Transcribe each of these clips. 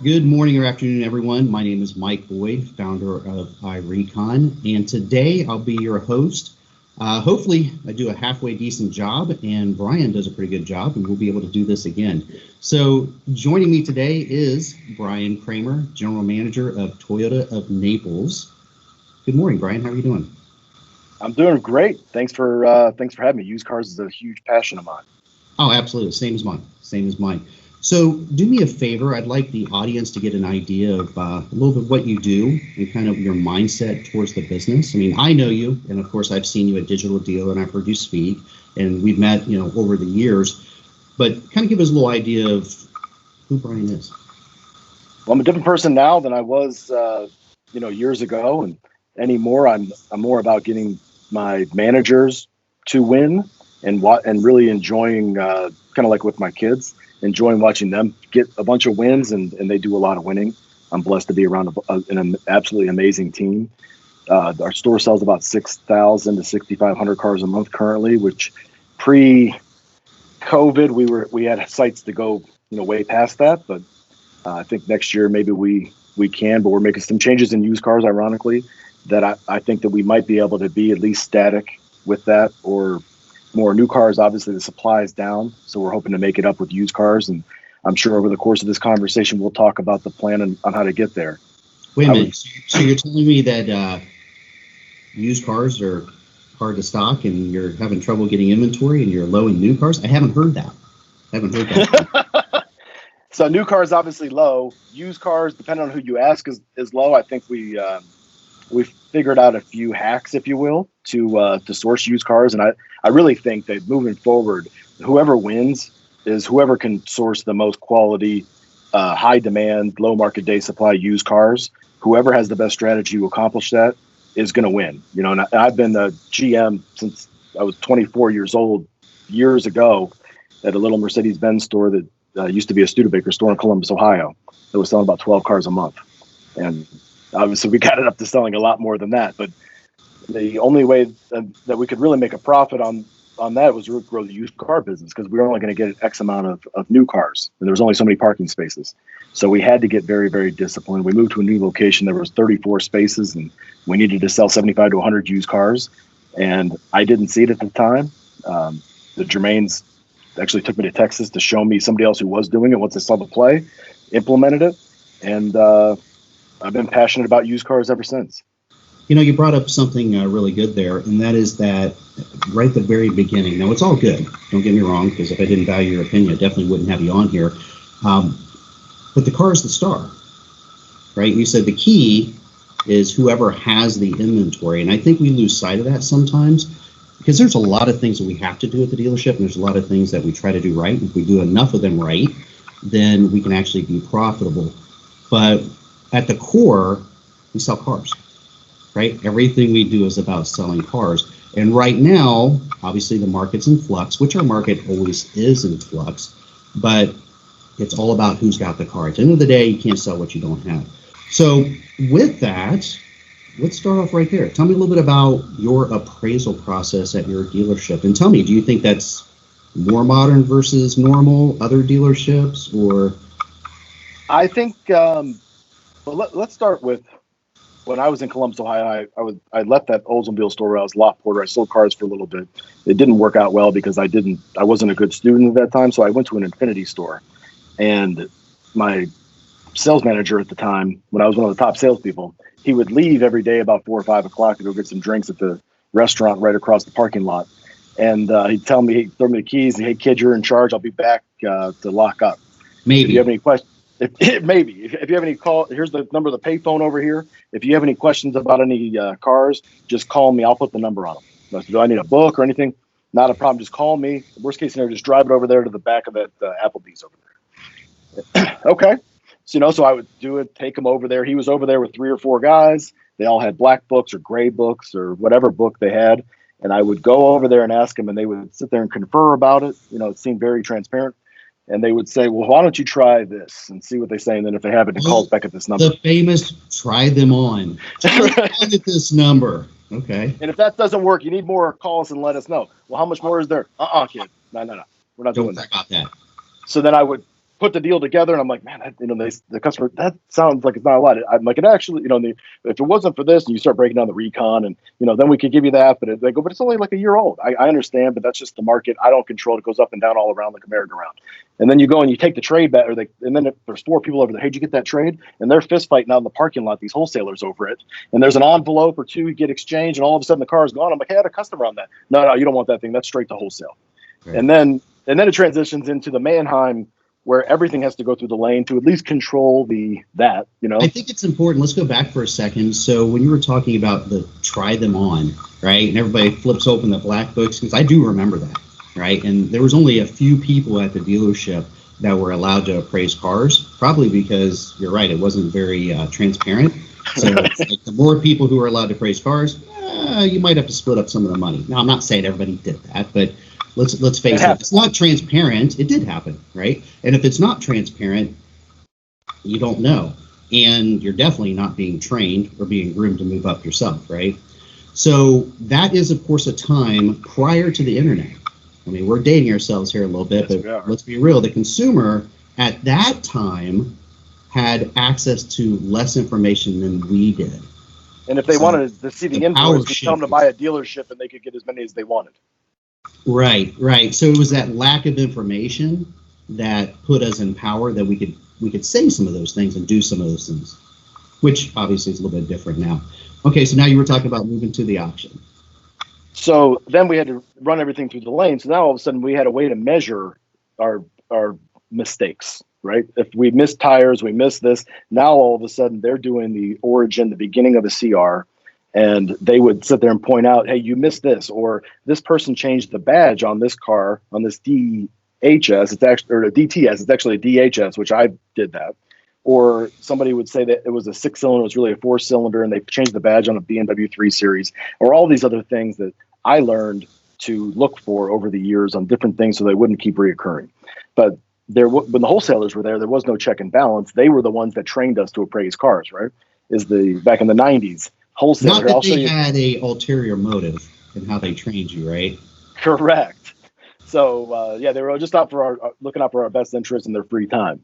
Good morning or afternoon, everyone. My name is Mike Boyd, founder of iRecon, and today I'll be your host. Hopefully, I do a halfway decent job, and Brian does a pretty good job, and we'll be able to do this again. So joining me today is Brian Kramer, General Manager of Toyota of Naples. Good morning, Brian. How are you doing? I'm doing great. Thanks for having me. Used cars is a huge passion of mine. Oh, absolutely. Same as mine. So do me a favor. I'd like the audience to get an idea of a little bit of what you do and kind of your mindset towards the business. I mean, I know you, and of course, I've seen you at Digital Dealer, and I've heard you speak, and we've met, over the years. But kind of give us a little idea of who Brian is. Well, I'm a different person now than I was, years ago, and anymore. I'm more about getting my managers to win and really enjoying, kind of like with my kids. Enjoying watching them get a bunch of wins, and they do a lot of winning. I'm blessed to be around an absolutely amazing team. Our store sells about 6,000 to 6,500 cars a month currently, which pre-COVID we had sites to go way past that. But I think next year maybe we can. But we're making some changes in used cars, ironically, that I think that we might be able to be at least static with that, or more new cars. Obviously the supply is down, so we're hoping to make it up with used cars, and I'm sure over the course of this conversation we'll talk about the plan on how to get there. Wait a minute. So you're telling me that used cars are hard to stock and you're having trouble getting inventory and you're low in new cars? I haven't heard that. So new cars obviously low. Used cars, depending on who you ask, is low. I think we've figured out a few hacks, if you will, to source used cars, and I really think that moving forward, whoever wins is whoever can source the most quality, high demand, low market day supply used cars. Whoever has the best strategy to accomplish that is going to win. And I've been a GM since I was 24 years old, years ago, at a little Mercedes-Benz store that used to be a Studebaker store in Columbus, Ohio, that was selling about 12 cars a month. And obviously we got it up to selling a lot more than that, but the only way that we could really make a profit on that was to grow the used car business, because we were only going to get X amount of new cars, and there was only so many parking spaces. So we had to get very, very disciplined. We moved to a new location. There was 34 spaces, and we needed to sell 75 to 100 used cars. And I didn't see it at the time. The Germains actually took me to Texas to show me somebody else who was doing it. Once they saw the play, implemented it, and I've been passionate about used cars ever since. You brought up something really good there, and that is that right at the very beginning. Now, it's all good. Don't get me wrong, because if I didn't value your opinion, I definitely wouldn't have you on here. But the car is the star, right? You said the key is whoever has the inventory, and I think we lose sight of that sometimes, because there's a lot of things that we have to do at the dealership, and there's a lot of things that we try to do right. If we do enough of them right, then we can actually be profitable. But at the core, we sell cars. Right? Everything we do is about selling cars. And right now, obviously the market's in flux, which our market always is in flux, but it's all about who's got the car. At the end of the day, you can't sell what you don't have. So with that, let's start off right there. Tell me a little bit about your appraisal process at your dealership. And tell me, do you think that's more modern versus normal, other dealerships, or? I think, let's start with, when I was in Columbus, Ohio, I left that Oldsmobile store where I was lot porter. I sold cars for a little bit. It didn't work out well because I wasn't a good student at that time. So I went to an Infiniti store, and my sales manager at the time, when I was one of the top salespeople, he would leave every day about 4 or 5 o'clock to go get some drinks at the restaurant right across the parking lot. And he'd throw me the keys, and, "Hey kid, you're in charge. I'll be back to lock up. Maybe. If you have any questions." If you have any call, here's the number of the payphone over here. If you have any questions about any cars, just call me. I'll put the number on them. I said, "Do I need a book or anything?" "Not a problem. Just call me. Worst case scenario, just drive it over there to the back of that Applebee's over there." Okay. So I would do it, take him over there. He was over there with 3 or 4 guys. They all had black books or gray books or whatever book they had. And I would go over there and ask them, and they would sit there and confer about it. It seemed very transparent. And they would say, "Well, why don't you try this and see what they say?" And then if they have it, call us back at this number. The famous "try them on." Try at this number. Okay. And if that doesn't work, you need more, call us and let us know. "Well, how much more is there?" Kid. No. We're not doing that. About that. So then I would put the deal together, and I'm like, man, the customer, that sounds like it's not a lot. I'm like, it actually, if it wasn't for this, and you start breaking down the recon, and then we could give you that, but they go, but it's only like a year old. I understand, but that's just the market. I don't control it. It goes up and down all around like a merry-go-round. And then you go and you take the trade back, and then there's 4 people over there. Hey, did you get that trade? And they're fist fighting out in the parking lot, these wholesalers over it. And there's an envelope or 2 get exchanged, and all of a sudden the car is gone. I'm like, hey, I had a customer on that. No, you don't want that thing. That's straight to wholesale. Right. And then it transitions into the Manheim, where everything has to go through the lane to at least control that. I think it's important. Let's go back for a second. So when you were talking about the try them on, right, and everybody flips open the black books, because I do remember that. Right, and there was only a few people at the dealership that were allowed to appraise cars, probably because you're right, it wasn't very transparent. So it's like the more people who were allowed to appraise cars, you might have to split up some of the money. Now, I'm not saying everybody did that, but let's face it, it's not transparent. It did happen, right? And if it's not transparent, you don't know, and you're definitely not being trained or being groomed to move up yourself, right? So that is, of course, a time prior to the internet. I mean, we're dating ourselves here a little bit, but let's be real. The consumer at that time had access to less information than we did. And if they wanted to see the invoice, we tell them to buy a dealership and they could get as many as they wanted. Right. So it was that lack of information that put us in power that we could say some of those things and do some of those things, which obviously is a little bit different now. Okay, so now you were talking about moving to the auction. So then we had to run everything through the lane. So now all of a sudden we had a way to measure our mistakes, right? If we missed tires, we missed this. Now all of a sudden they're doing the origin, the beginning of a CR, and they would sit there and point out, hey, you missed this, or this person changed the badge on this car, on this DHS, it's actually, or a DTS, it's actually a DHS, which I did that. Or somebody would say that it was a 6-cylinder, it was really a 4-cylinder, and they changed the badge on a BMW 3 Series, or all these other things that I learned to look for over the years on different things so they wouldn't keep reoccurring. But when the wholesalers were there was no check and balance. They were the ones that trained us to appraise cars, right? Back in the 90s, wholesalers. Not that they had a ulterior motive in how they trained you, right? Correct. So, they were just looking out for our best interests in their free time.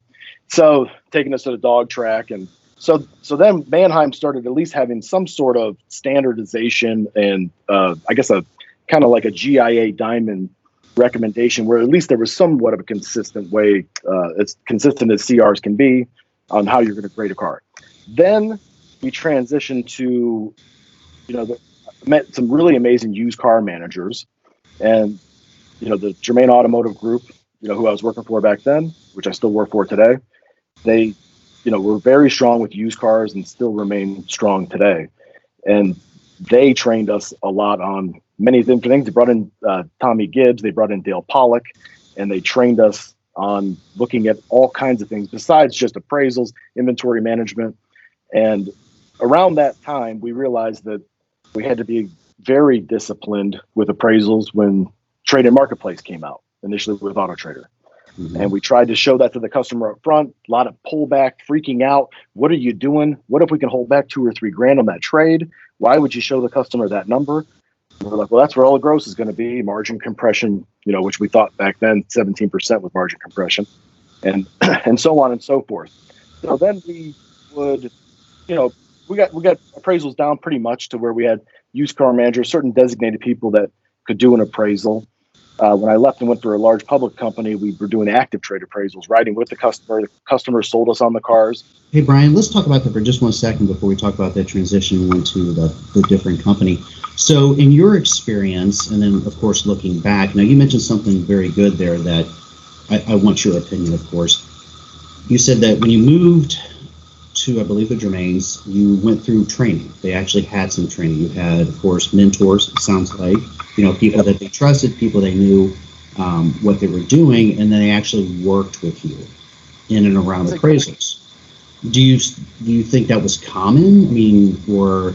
So taking us to the dog track. And so then Manheim started at least having some sort of standardization and I guess a kind of like a GIA diamond recommendation where at least there was somewhat of a consistent way, as consistent as CRs can be, on how you're going to grade a car. Then we transitioned to, met some really amazing used car managers, and the Germain Automotive Group, who I was working for back then, which I still work for today. They, were very strong with used cars and still remain strong today. And they trained us a lot on many different things. They brought in Tommy Gibbs, they brought in Dale Pollock, and they trained us on looking at all kinds of things besides just appraisals, inventory management. And around that time, we realized that we had to be very disciplined with appraisals when Trade and Marketplace came out, initially with Auto Trader. Mm-hmm. And we tried to show that to the customer up front, a lot of pullback, freaking out. What are you doing? What if we can hold back $2,000 or $3,000 on that trade? Why would you show the customer that number? And we're like, well, that's where all the gross is going to be, margin compression, which we thought back then 17% was margin compression, and and so on and so forth. So then we would, we got appraisals down pretty much to where we had used car managers, certain designated people that could do an appraisal. When I left and went for a large public company, we were doing active trade appraisals, riding with the customer. The customer sold us on the cars. Hey, Brian, let's talk about that for just 1 second before we talk about that transition and went to the different company. So in your experience, and then, of course, looking back, now you mentioned something very good there that I want your opinion, of course. You said that when you moved to, I believe, the Germains, you went through training. They actually had some training. You had, of course, mentors, it sounds like, people that they trusted, people they knew what they were doing, and then they actually worked with you in and around appraisals. Do you think that was common? I mean, or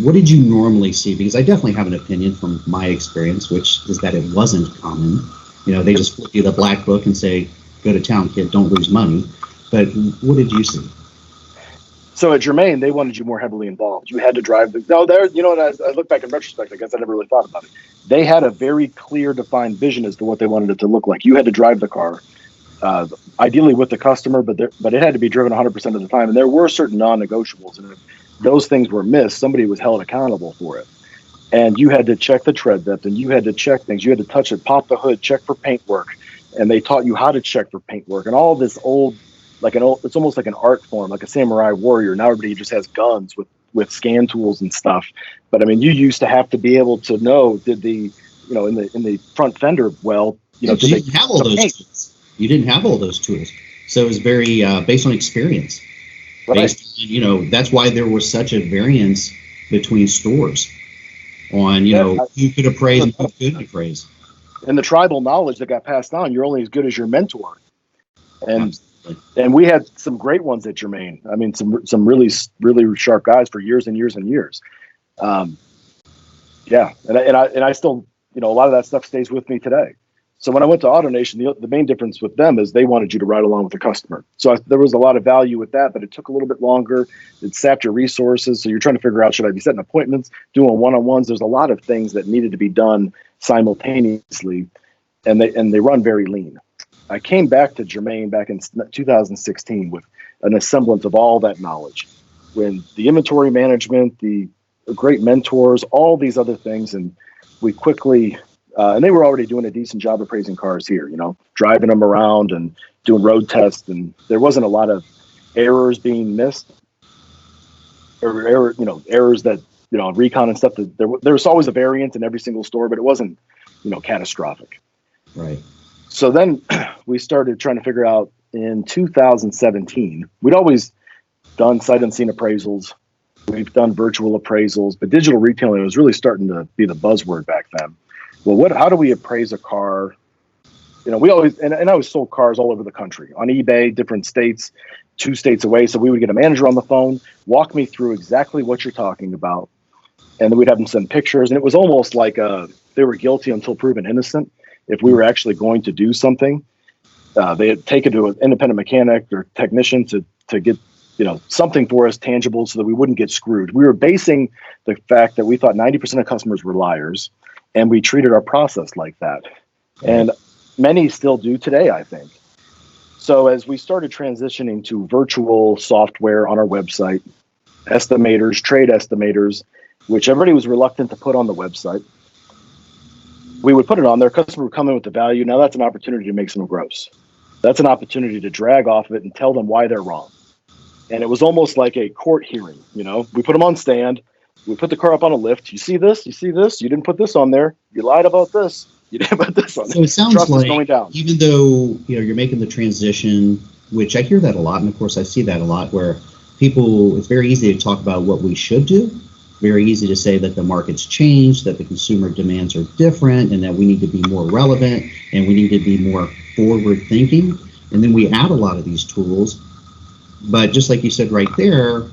what did you normally see? Because I definitely have an opinion from my experience, which is that it wasn't common. They just flip you the black book and say, go to town, kid, don't lose money. But what did you see? So at Germain, they wanted you more heavily involved. You had to drive and I look back in retrospect, I guess I never really thought about it. They had a very clear, defined vision as to what they wanted it to look like. You had to drive the car. ideally with the customer, but it had to be driven 100% of the time. And there were certain non-negotiables, and if those things were missed, somebody was held accountable for it. And you had to check the tread depth, and you had to check things. You had to touch it, pop the hood, check for paint work, and they taught you how to check for paint work. And all this it's almost like an art form, like a samurai warrior. Now everybody just has guns with scan tools and stuff. But I mean, you used to have to be able to know, did the, in the front fender, you didn't have all those tools. You didn't have all those tools. So it was very based on experience. Right. That's why there was such a variance between stores on, who could appraise and who couldn't appraise. And the tribal knowledge that got passed on, you're only as good as your mentor. And we had some great ones at Germain. I mean, some really, really sharp guys for years and years and years. And I still, a lot of that stuff stays with me today. So when I went to AutoNation, the main difference with them is they wanted you to ride along with the customer. So there was a lot of value with that, but it took a little bit longer. It sapped your resources. So you're trying to figure out, should I be setting appointments, doing one-on-ones? There's a lot of things that needed to be done simultaneously, and they run very lean. I came back to Germain back in 2016 with an semblance of all that knowledge, when the inventory management, the great mentors, all these other things, and we quickly, and they were already doing a decent job appraising cars here, driving them around and doing road tests, and there wasn't a lot of errors being missed, or errors that, recon and stuff. That there was always a variance in every single store, but it wasn't, catastrophic. Right. So then we started trying to figure out in 2017, we'd always done sight unseen appraisals. We've done virtual appraisals, but digital retailing was really starting to be the buzzword back then. Well, how do we appraise a car? We always, and I was sold cars all over the country on eBay, different states, 2 states away. So we would get a manager on the phone, walk me through exactly what you're talking about. And then we'd have them send pictures. And it was almost like they were guilty until proven innocent. If we were actually going to do something, they had taken to an independent mechanic or technician to get, something for us tangible so that we wouldn't get screwed. We were basing the fact that we thought 90% of customers were liars, and we treated our process like that. And many still do today, I think. So as we started transitioning to virtual software on our website, estimators, trade estimators, which everybody was reluctant to put on the website, we would put it on there. Customer would come in with the value. Now that's an opportunity to make some gross. That's an opportunity to drag off of it and tell them why they're wrong. And it was almost like a court hearing. We put them on stand. We put the car up on a lift. You see this? You see this? You didn't put this on there. You lied about this. You didn't put this on there. So it sounds Trust like, is going down. Even though you're making the transition, which I hear that a lot, and of course I see that a lot, where it's very easy to talk about what we should do. Very easy to say that the market's changed, that the consumer demands are different, and that we need to be more relevant, and we need to be more forward thinking. And then we add a lot of these tools. But just like you said right there,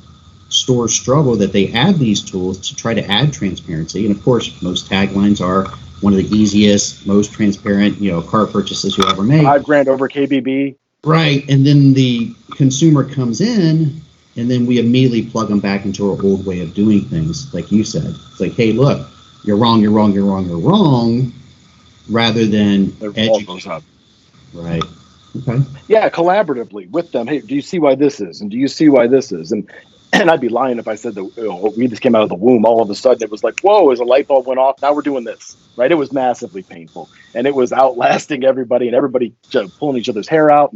stores struggle that they add these tools to try to add transparency. And of course, most taglines are one of the easiest, most transparent, car purchases you ever make. $5,000 over KBB. Right. And then the consumer comes in, and then we immediately plug them back into our old way of doing things, like you said. It's like, hey, look, you're wrong, you're wrong, you're wrong, you're wrong, rather than goes up. Right. Okay. Yeah, collaboratively with them. Hey, do you see why this is? And do you see why this is? And I'd be lying if I said that we just came out of the womb. All of a sudden, it was like, whoa, as a light bulb went off, now we're doing this, right? It was massively painful, and it was outlasting everybody, and everybody pulling each other's hair out.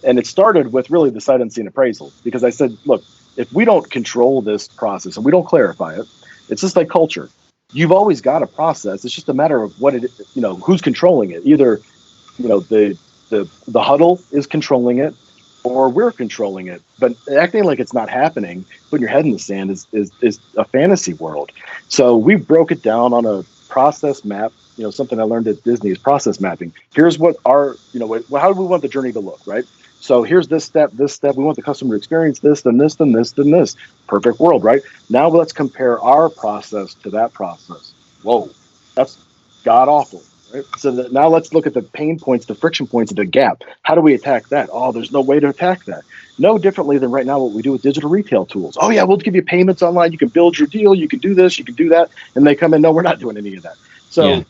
And it started with really the sight unseen appraisal, because I said, look, if we don't control this process and we don't clarify it, it's just like culture. You've always got a process. It's just a matter of who's controlling it. Either, the huddle is controlling it, or we're controlling it. But acting like it's not happening, putting your head in the sand is a fantasy world. So we broke it down on a process map. Something I learned at Disney is process mapping. Here's what how do we want the journey to look, right? So here's this step. We want the customer to experience this, then this, then this, then this. Perfect world, right? Now let's compare our process to that process. Whoa, that's god awful, right? So now let's look at the pain points, the friction points, the gap. How do we attack that? Oh, there's no way to attack that. No differently than right now what we do with digital retail tools. Oh yeah, we'll give you payments online. You can build your deal. You can do this. You can do that. And they come in, no, we're not doing any of that. So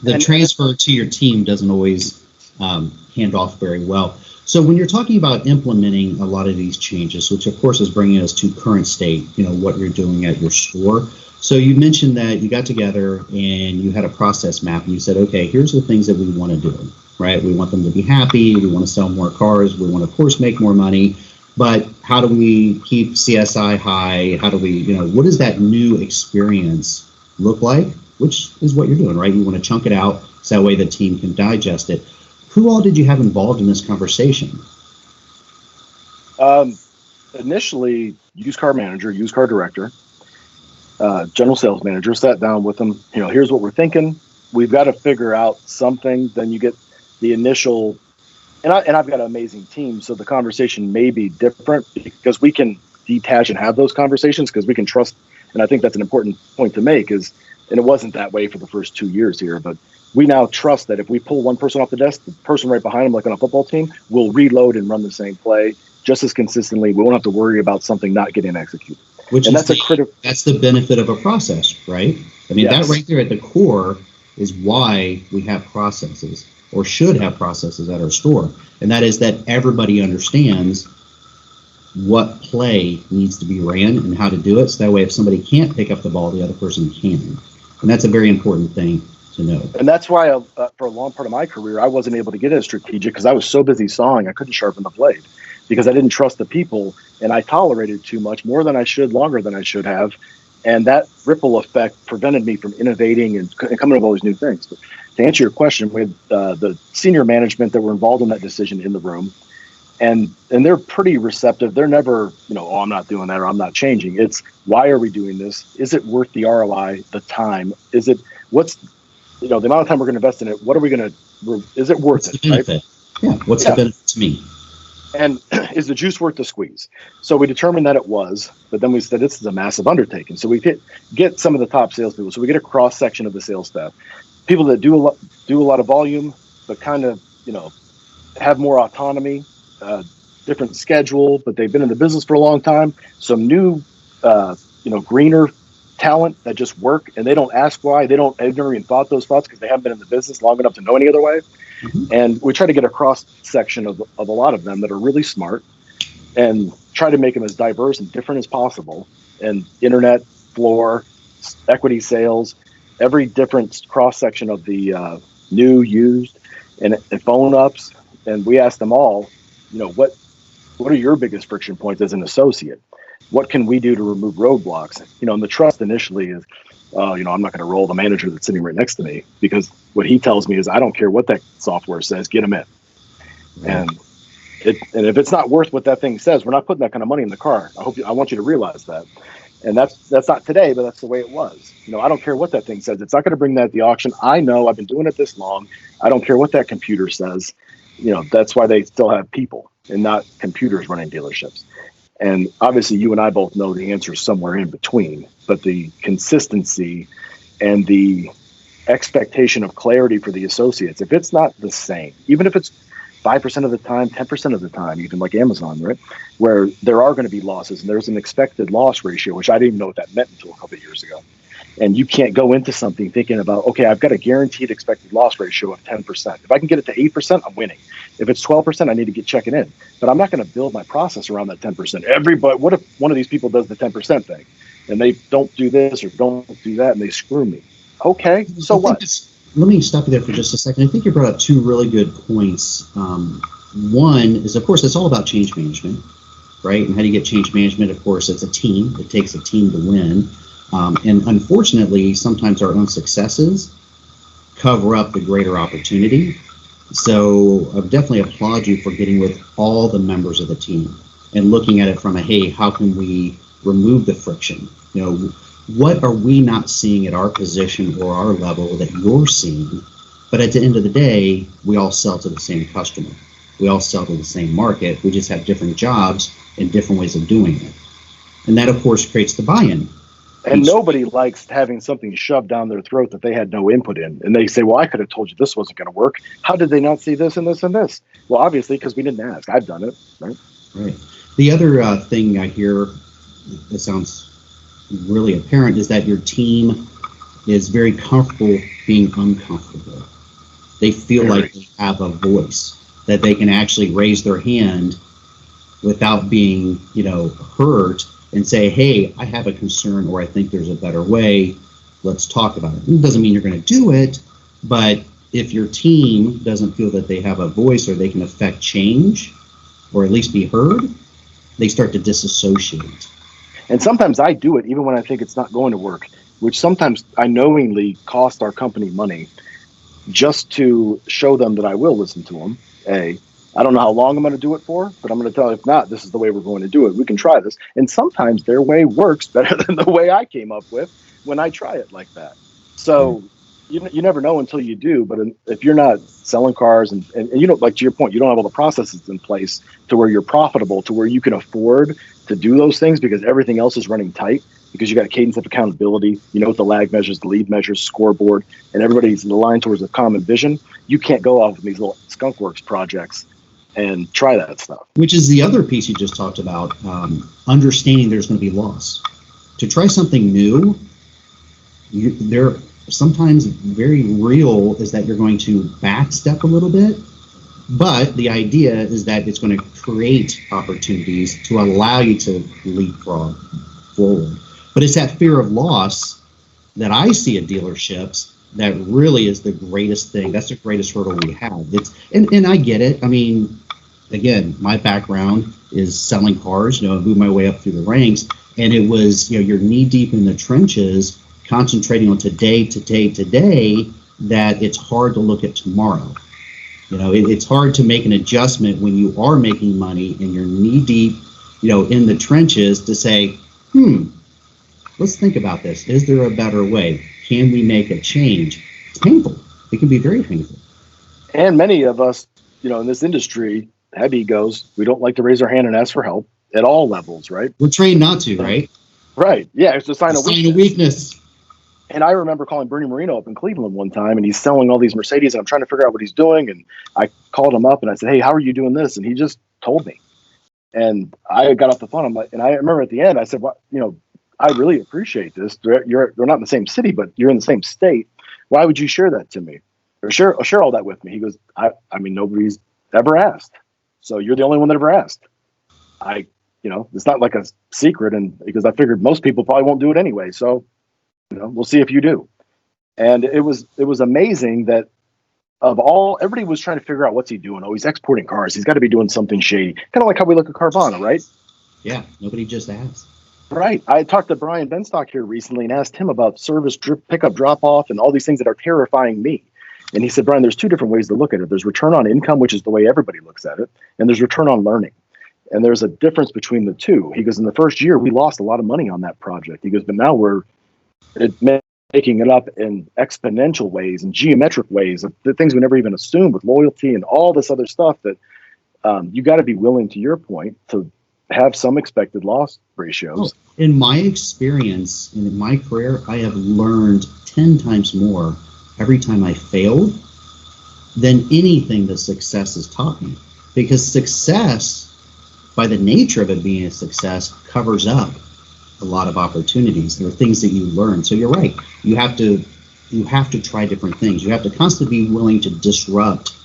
the transfer to your team doesn't always hand off very well. So when you're talking about implementing a lot of these changes, which of course is bringing us to current state, what you're doing at your store. So you mentioned that you got together and you had a process map and you said, okay, here's the things that we want to do, right? We want them to be happy. We want to sell more cars. We want to, of course, make more money. But how do we keep CSI high? How do we, what does that new experience look like? Which is what you're doing, right? You want to chunk it out so that way the team can digest it. Who all did you have involved in this conversation? Initially, used car manager, used car director, general sales manager, sat down with them. Here's what we're thinking. We've got to figure out something. Then you get the initial, and I've got an amazing team, so the conversation may be different because we can detach and have those conversations because we can trust. And I think that's an important point to make and it wasn't that way for the first 2 years here, but we now trust that if we pull one person off the desk, the person right behind them, like on a football team, will reload and run the same play just as consistently. We won't have to worry about something not getting executed. That's the benefit of a process, right? I mean, yes. That right there at the core is why we have processes or should have processes at our store. And that is that everybody understands what play needs to be ran and how to do it. So that way, if somebody can't pick up the ball, the other person can. And that's a very important thing to know. And that's why for a long part of my career, I wasn't able to get as strategic because I was so busy sawing, I couldn't sharpen the blade because I didn't trust the people and I tolerated too much, more than I should, longer than I should have. And that ripple effect prevented me from innovating and coming up with all these new things. But to answer your question, we had the senior management that were involved in that decision in the room. And they're pretty receptive. They're never, oh, I'm not doing that or I'm not changing. It's why are we doing this? Is it worth the ROI, the time? What's the amount of time we're going to invest in it? What are we going to, is it worth it? Right? Yeah. What's the benefit to me? And is the juice worth the squeeze? So we determined that it was, but then we said this is a massive undertaking. So we get some of the top salespeople. So we get a cross section of the sales staff, people that do a lot of volume, but kind of, have more autonomy. Different schedule, but they've been in the business for a long time. Some new, greener talent that just work and they don't ask why. They've never even thought those thoughts because they haven't been in the business long enough to know any other way. Mm-hmm. And we try to get a cross section of a lot of them that are really smart and try to make them as diverse and different as possible. And internet, floor, equity sales, every different cross section of the new, used, and phone ups. And we asked them all, what are your biggest friction points as an associate? What can we do to remove roadblocks? And the trust initially is, I'm not going to roll the manager that's sitting right next to me because what he tells me is, I don't care what that software says, get him in. And if it's not worth what that thing says, we're not putting that kind of money in the car. I want you to realize that. And that's not today, but that's the way it was. I don't care what that thing says. It's not going to bring that at the auction. I know I've been doing it this long. I don't care what that computer says. That's why they still have people and not computers running dealerships. And obviously you and I both know the answer is somewhere in between, but the consistency and the expectation of clarity for the associates, if it's not the same, even if it's 5% of the time, 10% of the time, even like Amazon, right, where there are going to be losses and there's an expected loss ratio, which I didn't even know what that meant until a couple of years ago. And you can't go into something thinking about, okay, I've got a guaranteed expected loss ratio of 10%. If I can get it to 8%, I'm winning. If it's 12%, I need to get checking in. But I'm not going to build my process around that 10%. What if one of these people does the 10% thing and they don't do this or don't do that and they screw me? Okay, so what? Let me stop you there for just a second. I think you brought up two really good points. One is, of course, it's all about change management, right? And how do you get change management? Of course, it's a team. It takes a team to win. And unfortunately, sometimes our own successes cover up the greater opportunity. So I definitely applaud you for getting with all the members of the team and looking at it from hey, how can we remove the friction? What are we not seeing at our position or our level that you're seeing? But at the end of the day, we all sell to the same customer. We all sell to the same market. We just have different jobs and different ways of doing it. And that, of course, creates the buy-in. And nobody likes having something shoved down their throat that they had no input in. And they say, well, I could have told you this wasn't going to work. How did they not see this and this and this? Well, obviously, because we didn't ask. I've done it, right? Right. The other thing I hear that sounds really apparent is that your team is very comfortable being uncomfortable. They feel like they have a voice, that they can actually raise their hand without being, hurt and say, hey, I have a concern, or I think there's a better way. Let's talk about it. It doesn't mean you're going to do it, but if your team doesn't feel that they have a voice or they can affect change or at least be heard, they start to disassociate. And sometimes I do it even when I think it's not going to work, which sometimes I knowingly cost our company money just to show them that I will listen to them. I don't know how long I'm going to do it for, but I'm going to tell them, if not, this is the way we're going to do it. We can try this. And sometimes their way works better than the way I came up with when I try it like that. So you never know until you do. But if you're not selling cars and like to your point, you don't have all the processes in place to where you're profitable, to where you can afford to do those things because everything else is running tight, because you got a cadence of accountability, with the lag measures, the lead measures, scoreboard, and everybody's aligned towards a common vision. You can't go off with these little skunk works projects and try that stuff. Which is the other piece you just talked about, understanding there's going to be loss. To try something new, they're sometimes very real is that you're going to backstep a little bit, but the idea is that it's going to create opportunities to allow you to leapfrog forward. But it's that fear of loss that I see at dealerships that really is the greatest thing. That's the greatest hurdle we have. And I get it. I mean, again, my background is selling cars, I moved my way up through the ranks, and it was, you're knee deep in the trenches, concentrating on today, that it's hard to look at tomorrow. It's hard to make an adjustment when you are making money and you're knee deep, in the trenches to say, let's think about this. Is there a better way? Can we make a change? It's painful. It can be very painful. And many of us, in this industry, have egos. We don't like to raise our hand and ask for help at all levels, right? We're trained not to, right? Right. Yeah, it's a sign of weakness. And I remember calling Bernie Marino up in Cleveland one time, and he's selling all these Mercedes, and I'm trying to figure out what he's doing. And I called him up and I said, hey, how are you doing this? And he just told me. And I got off the phone. And I remember at the end, I said, well, I really appreciate this. We're not in the same city, but you're in the same state. Why would you share that to me? Or share all that with me? He goes, I mean, nobody's ever asked. So you're the only one that ever asked. It's not like a secret. And because I figured most people probably won't do it anyway. So, we'll see if you do. And it was amazing that everybody was trying to figure out what's he doing. Oh, he's exporting cars. He's got to be doing something shady. Kind of like how we look at Carvana, right? Yeah. Nobody just asked. Right. I talked to Brian Benstock here recently and asked him about service pickup drop off and all these things that are terrifying me. And he said, Brian, there's two different ways to look at it. There's return on income, which is the way everybody looks at it. And there's return on learning. And there's a difference between the two. He goes, in the first year, we lost a lot of money on that project. He goes, but now we're making it up in exponential ways and geometric ways of the things we never even assumed, with loyalty and all this other stuff that you got to be willing, to your point, to have some expected loss ratios. In my experience and in my career, I have learned 10 times more every time I failed than anything that success has taught me. Because success, by the nature of it being a success, covers up a lot of opportunities. There are things that you learn. So you're right. You have to try different things. You have to constantly be willing to disrupt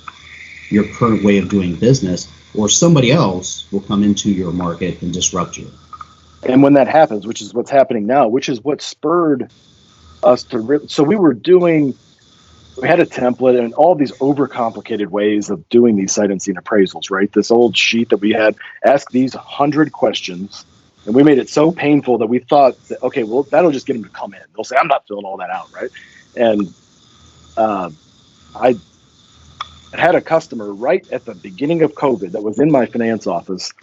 your current way of doing business, or somebody else will come into your market and disrupt you. And when that happens, which is what's happening now, which is what spurred us to so we had a template and all these overcomplicated ways of doing these sight unseen appraisals, right? This old sheet that we had, ask these 100 questions. And we made it so painful that we thought that, okay, well, that'll just get them to come in. They'll say, I'm not filling all that out, right? And I had a customer right at the beginning of COVID that was in my finance office.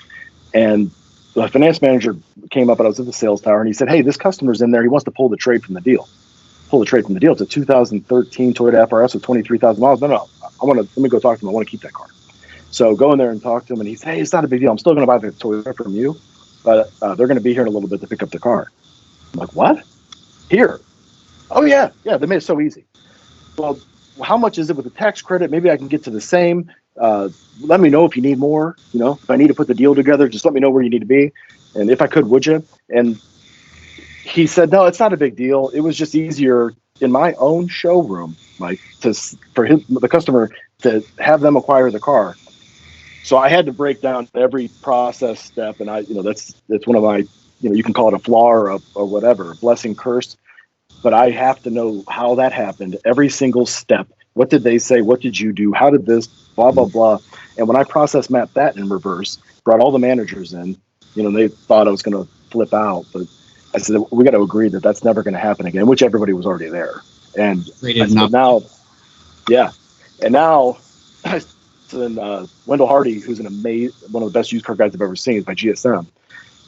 And the finance manager came up, and I was at the sales tower, and he said, hey, this customer's in there. He wants to pull the trade from the deal. It's a 2013 Toyota FRS with 23,000 miles. No, let me go talk to him. I want to keep that car. So go in there and talk to him, and he said, hey, it's not a big deal. I'm still going to buy the Toyota from you, but they're going to be here in a little bit to pick up the car. I'm like, what? Here? Oh, yeah, they made it so easy. Well, how much is it with the tax credit? Maybe I can get to the same. Let me know if you need more. If I need to put the deal together, just let me know where you need to be. And if I could, would you? And he said, no, it's not a big deal. It was just easier in my own showroom, Mike, the customer to have them acquire the car. So I had to break down every process step, and that's one of my, you can call it a flaw or whatever, a blessing, curse, but I have to know how that happened, every single step. What did they say? What did you do? How did this? Blah blah blah. And when I process mapped that in reverse, brought all the managers in, they thought I was going to flip out, but I said we got to agree that that's never going to happen again, which everybody was already there. And I said, now, yeah, and now. And Wendell Hardy, who's one of the best used car guys I've ever seen, by GSM.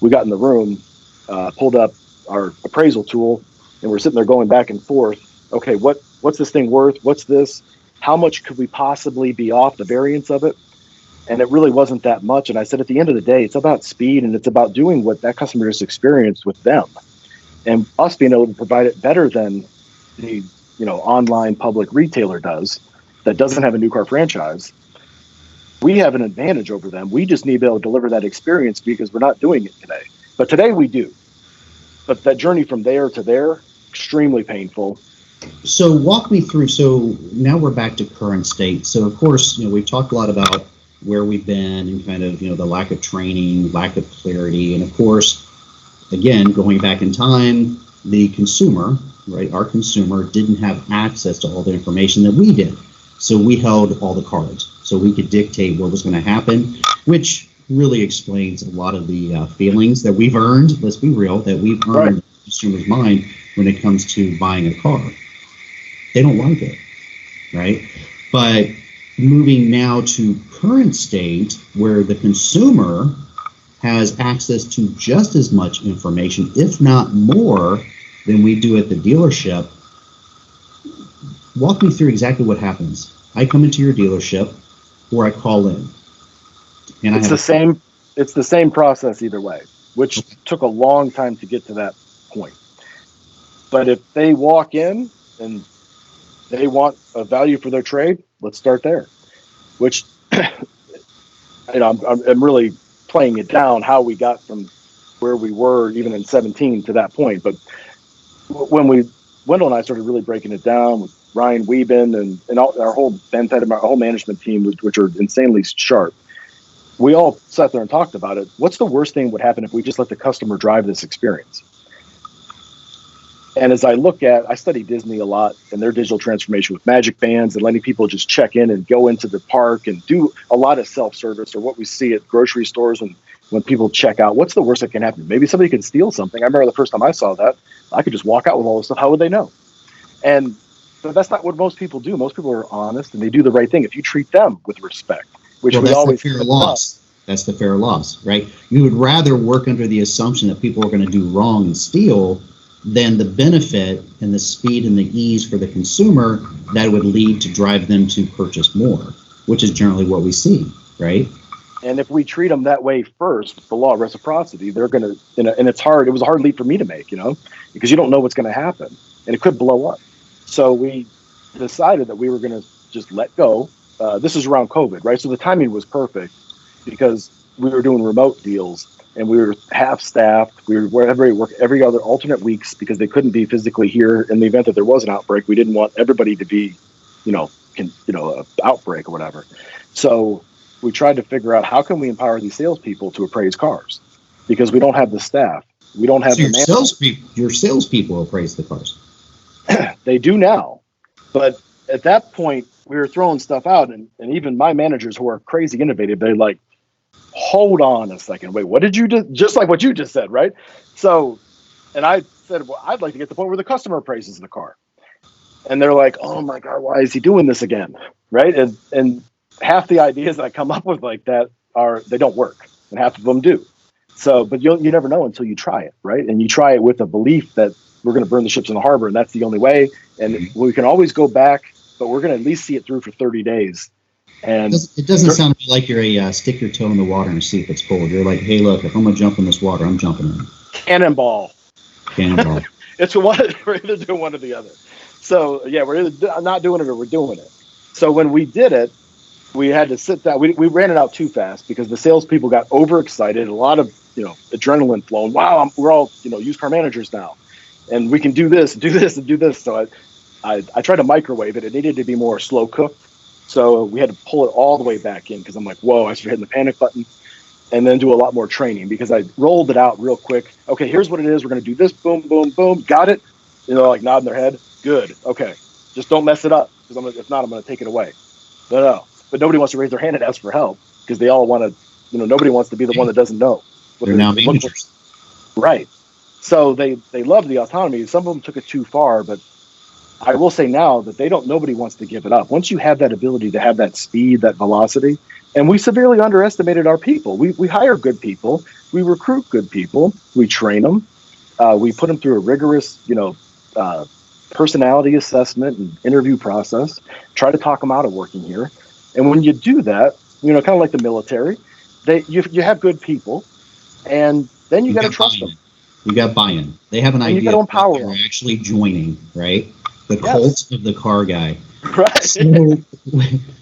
We got in the room, pulled up our appraisal tool, and we're sitting there going back and forth. Okay, what's this thing worth? What's this? How much could we possibly be off the variance of it? And it really wasn't that much. And I said, at the end of the day, it's about speed, and it's about doing what that customer just experienced with them, and us being able to provide it better than the online public retailer does that doesn't have a new car franchise. We have an advantage over them. We just need to be able to deliver that experience because we're not doing it today. But today we do. But that journey from there to there, extremely painful. So walk me through. So now we're back to current state. So of course, we've talked a lot about where we've been and kind of, the lack of training, lack of clarity. And of course, again, going back in time, the consumer, right, our consumer didn't have access to all the information that we did. So we held all the cards. So we could dictate what was going to happen, which really explains a lot of the feelings that we've earned. Let's be real, that we've earned in the consumer's mind when it comes to buying a car. They don't like it, right? But moving now to current state, where the consumer has access to just as much information, if not more, than we do at the dealership. Walk me through exactly what happens. I come into your dealership, or I call in. And it's the same process either way, which took a long time to get to that point. But if they walk in and they want a value for their trade, let's start there. Which, I'm really playing it down how we got from where we were even in 17 to that point. But when Wendell and I started really breaking it down with Ryan Wieben and our whole our whole management team, which are insanely sharp, we all sat there and talked about it. What's the worst thing would happen if we just let the customer drive this experience? And as I study Disney a lot and their digital transformation with magic bands and letting people just check in and go into the park and do a lot of self-service, or what we see at grocery stores when people check out. What's the worst that can happen? Maybe somebody could steal something. I remember the first time I saw that, I could just walk out with all this stuff. How would they know? But that's not what most people do. Most people are honest and they do the right thing if you treat them with respect, which we always fair loss. That's the fair loss, right? You would rather work under the assumption that people are going to do wrong and steal than the benefit and the speed and the ease for the consumer that would lead to drive them to purchase more, which is generally what we see, right? And if we treat them that way first, the law of reciprocity, they're going to, and it's hard. It was a hard leap for me to make, because you don't know what's going to happen and it could blow up. So we decided that we were going to just let go. This is around COVID, right? So the timing was perfect because we were doing remote deals and we were half staffed. We were every other alternate weeks because they couldn't be physically here in the event that there was an outbreak. We didn't want everybody to be, an outbreak or whatever. So we tried to figure out how can we empower these salespeople to appraise cars because we don't have the staff. We don't have your salespeople appraise the cars. They do now, but at that point we were throwing stuff out, and even my managers who are crazy innovative, they're like, hold on a second, wait, what did you do? Just like what you just said, right? So, and I said, well, I'd like to get to the point where the customer appraises the car, and they're like, oh my God, why is he doing this again, right? And half the ideas that I come up with like that they don't work, and half of them do. So, but you never know until you try it, right? And you try it with a belief that we're going to burn the ships in the harbor, and that's the only way. And we can always go back, but we're going to at least see it through for 30 days. And it doesn't sound like you're a stick your toe in the water and see if it's cold. You're like, hey, look, if I'm going to jump in this water, I'm jumping in. Cannonball. It's we're either doing one or the other. So yeah, we're either not doing it or we're doing it. So when we did it, we had to sit down. We ran it out too fast because the salespeople got overexcited. A lot of adrenaline flowing. Wow, we're all used car managers now, and we can do this, and do this, and do this. So I tried to microwave it. It needed to be more slow cooked. So we had to pull it all the way back in because I'm like, whoa, I started hitting the panic button and then do a lot more training because I rolled it out real quick. Okay, here's what it is. We're going to do this. Boom, boom, boom. Got it. Like nodding their head. Good. Okay. Just don't mess it up because if not, I'm going to take it away. No. But nobody wants to raise their hand and ask for help because they all want to, nobody wants to be the one that doesn't know. They're now managers. Right. So they love the autonomy. Some of them took it too far, but I will say now that nobody wants to give it up. Once you have that ability to have that speed, that velocity, and we severely underestimated our people. We hire good people. We recruit good people. We train them. We put them through a rigorous, personality assessment and interview process, try to talk them out of working here. And when you do that, kind of like the military, you have good people, and then you got to trust them. You got buy-in. They have an idea. You got to empower them. They're actually joining, right? The Yes. cult of the car guy. Right. So,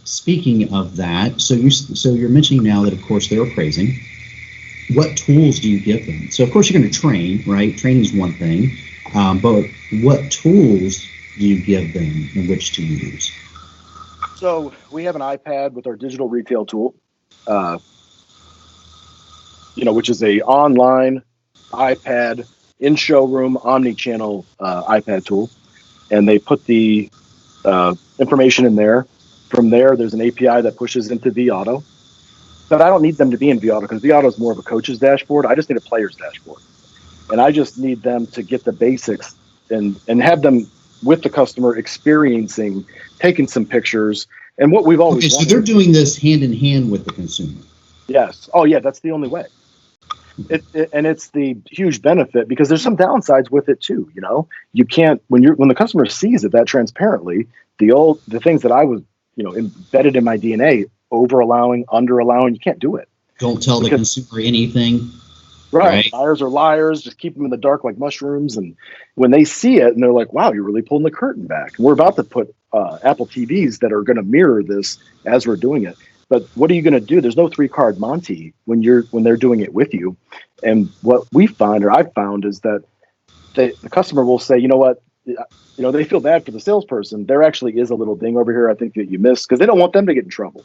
speaking of that, so you're mentioning now that of course they're appraising. What tools do you give them? So of course you're going to train, right? Training is one thing, but what tools do you give them in which to use? So we have an iPad with our digital retail tool, which is a online iPad in showroom omni-channel iPad tool, and they put the information in there. From there, there's an API that pushes into vAuto. But I don't need them to be in vAuto because vAuto is more of a coach's dashboard. I just need a player's dashboard. And I just need them to get the basics and have them with the customer experiencing, taking some pictures, and what we've always wanted. So they're doing this hand in hand with the consumer. Yes. Oh, yeah, that's the only way. And it's the huge benefit because there's some downsides with it too. You can't when the customer sees it that transparently. The things that I was embedded in my DNA, over allowing, under allowing, you can't do it. Don't tell the consumer anything. Right. Liars are liars. Just keep them in the dark like mushrooms. And when they see it and they're like, wow, you're really pulling the curtain back. And we're about to put Apple TVs that are going to mirror this as we're doing it. But what are you going to do? There's no 3-card Monty when they're doing it with you. And what we find, or I've found, is that the customer will say, you know what, they feel bad for the salesperson. There actually is a little ding over here I think that you missed, because they don't want them to get in trouble.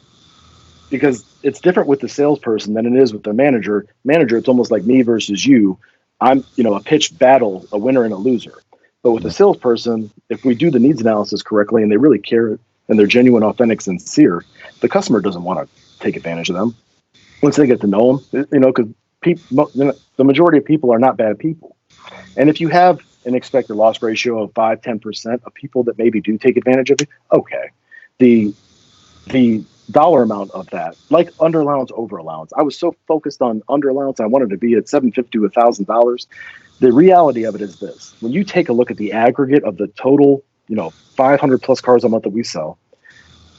Because it's different with the salesperson than it is with the manager. Manager, it's almost like me versus you. I'm, a pitched battle, a winner and a loser. But with the salesperson, if we do the needs analysis correctly and they really care and they're genuine, authentic, sincere, the customer doesn't want to take advantage of them. Once they get to know them, because the majority of people are not bad people. And if you have an expected loss ratio of 5-10% of people that maybe do take advantage of it, okay. The dollar amount of that, like under allowance, over allowance. I was so focused on under allowance, I wanted to be at $750 to $1,000. The reality of it is this: when you take a look at the aggregate of the total, 500 plus cars a month that we sell,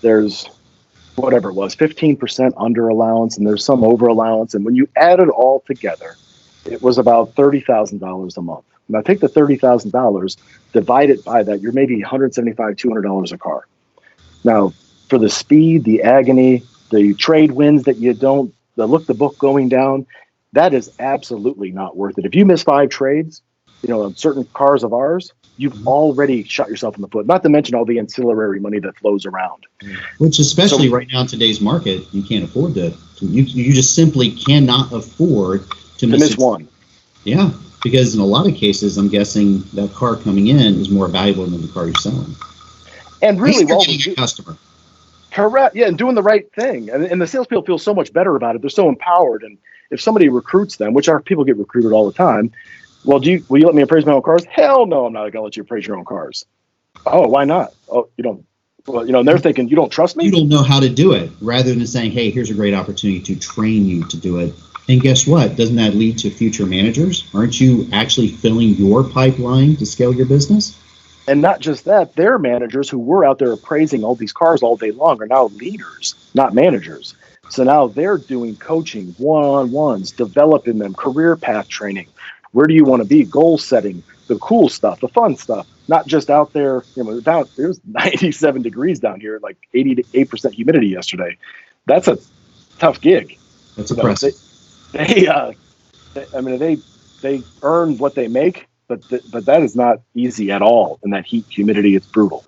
there's whatever it was, 15% under allowance, and there's some over allowance. And when you add it all together, it was about $30,000 a month. Now take the $30,000, divide it by that, you're maybe $175, $200 a car. Now, for the speed, the agony, the trade wins that you don't, the book going down, that is absolutely not worth it. If you miss 5 trades, on certain cars of ours, you've already shot yourself in the foot, not to mention all the ancillary money that flows around. Which, especially right now in today's market, you can't afford to you just simply cannot afford to miss one. Yeah, because in a lot of cases, I'm guessing that car coming in is more valuable than the car you're selling. And really, a customer. Correct. Yeah, and doing the right thing. And the salespeople feel so much better about it. They're so empowered. And if somebody recruits them, which our people get recruited all the time, well, will you let me appraise my own cars? Hell no, I'm not going to let you appraise your own cars. Oh, why not? Oh, you don't. Well, and they're thinking, you don't trust me? You don't know how to do it, rather than saying, hey, here's a great opportunity to train you to do it. And guess what? Doesn't that lead to future managers? Aren't you actually filling your pipeline to scale your business? And not just that, their managers who were out there appraising all these cars all day long are now leaders, not managers. So now they're doing coaching, one-on-ones, developing them, career path training. Where do you want to be? Goal setting, the cool stuff, the fun stuff, not just out there. It was 97 degrees down here, like 88% humidity yesterday. That's a tough gig. That's impressive. They earn what they make. but that is not easy at all. In that heat, humidity, it's brutal.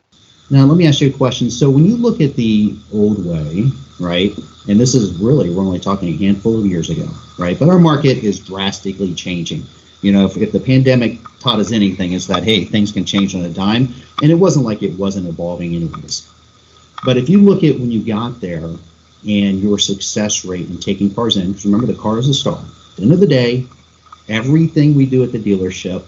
Now, let me ask you a question. So when you look at the old way, right, and this is really, we're only talking a handful of years ago, right, but our market is drastically changing. You know, if the pandemic taught us anything, it's that, hey, things can change on a dime, and it wasn't like it wasn't evolving anyways. But if you look at when you got there and your success rate in taking cars in, because remember, the car is a star. At the end of the day, everything we do at the dealership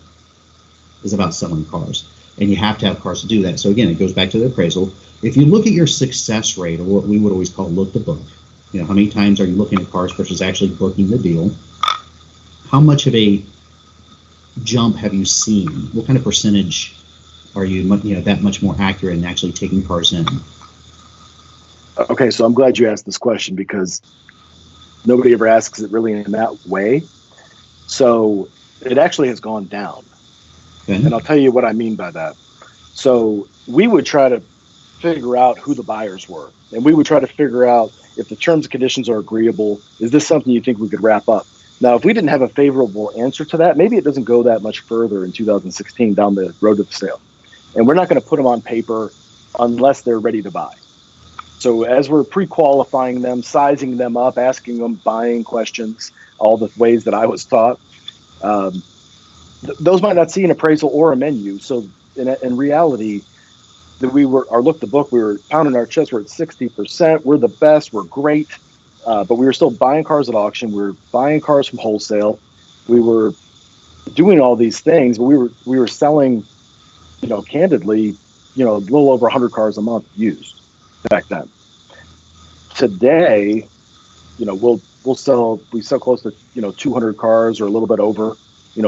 is about selling cars. And you have to have cars to do that. So again, it goes back to the appraisal. If you look at your success rate, or what we would always call look to book, you know, how many times are you looking at cars versus actually booking the deal? How much of a jump have you seen? What kind of percentage are you that much more accurate in actually taking cars in? Okay, so I'm glad you asked this question because nobody ever asks it really in that way. So it actually has gone down. And I'll tell you what I mean by that. So we would try to figure out who the buyers were. And we would try to figure out if the terms and conditions are agreeable. Is this something you think we could wrap up? Now, if we didn't have a favorable answer to that, maybe it doesn't go that much further in 2016 down the road to the sale. And we're not going to put them on paper unless they're ready to buy. So as we're pre-qualifying them, sizing them up, asking them buying questions, all the ways that I was taught, those might not see an appraisal or a menu. So in reality, that our look to book, we were pounding our chest. We're at 60%. We're the best. We're great. But we were still buying cars at auction. We were buying cars from wholesale. We were doing all these things, but we were selling, candidly, a little over 100 cars a month used back then. Today, we sell close to 200 cars or a little bit over,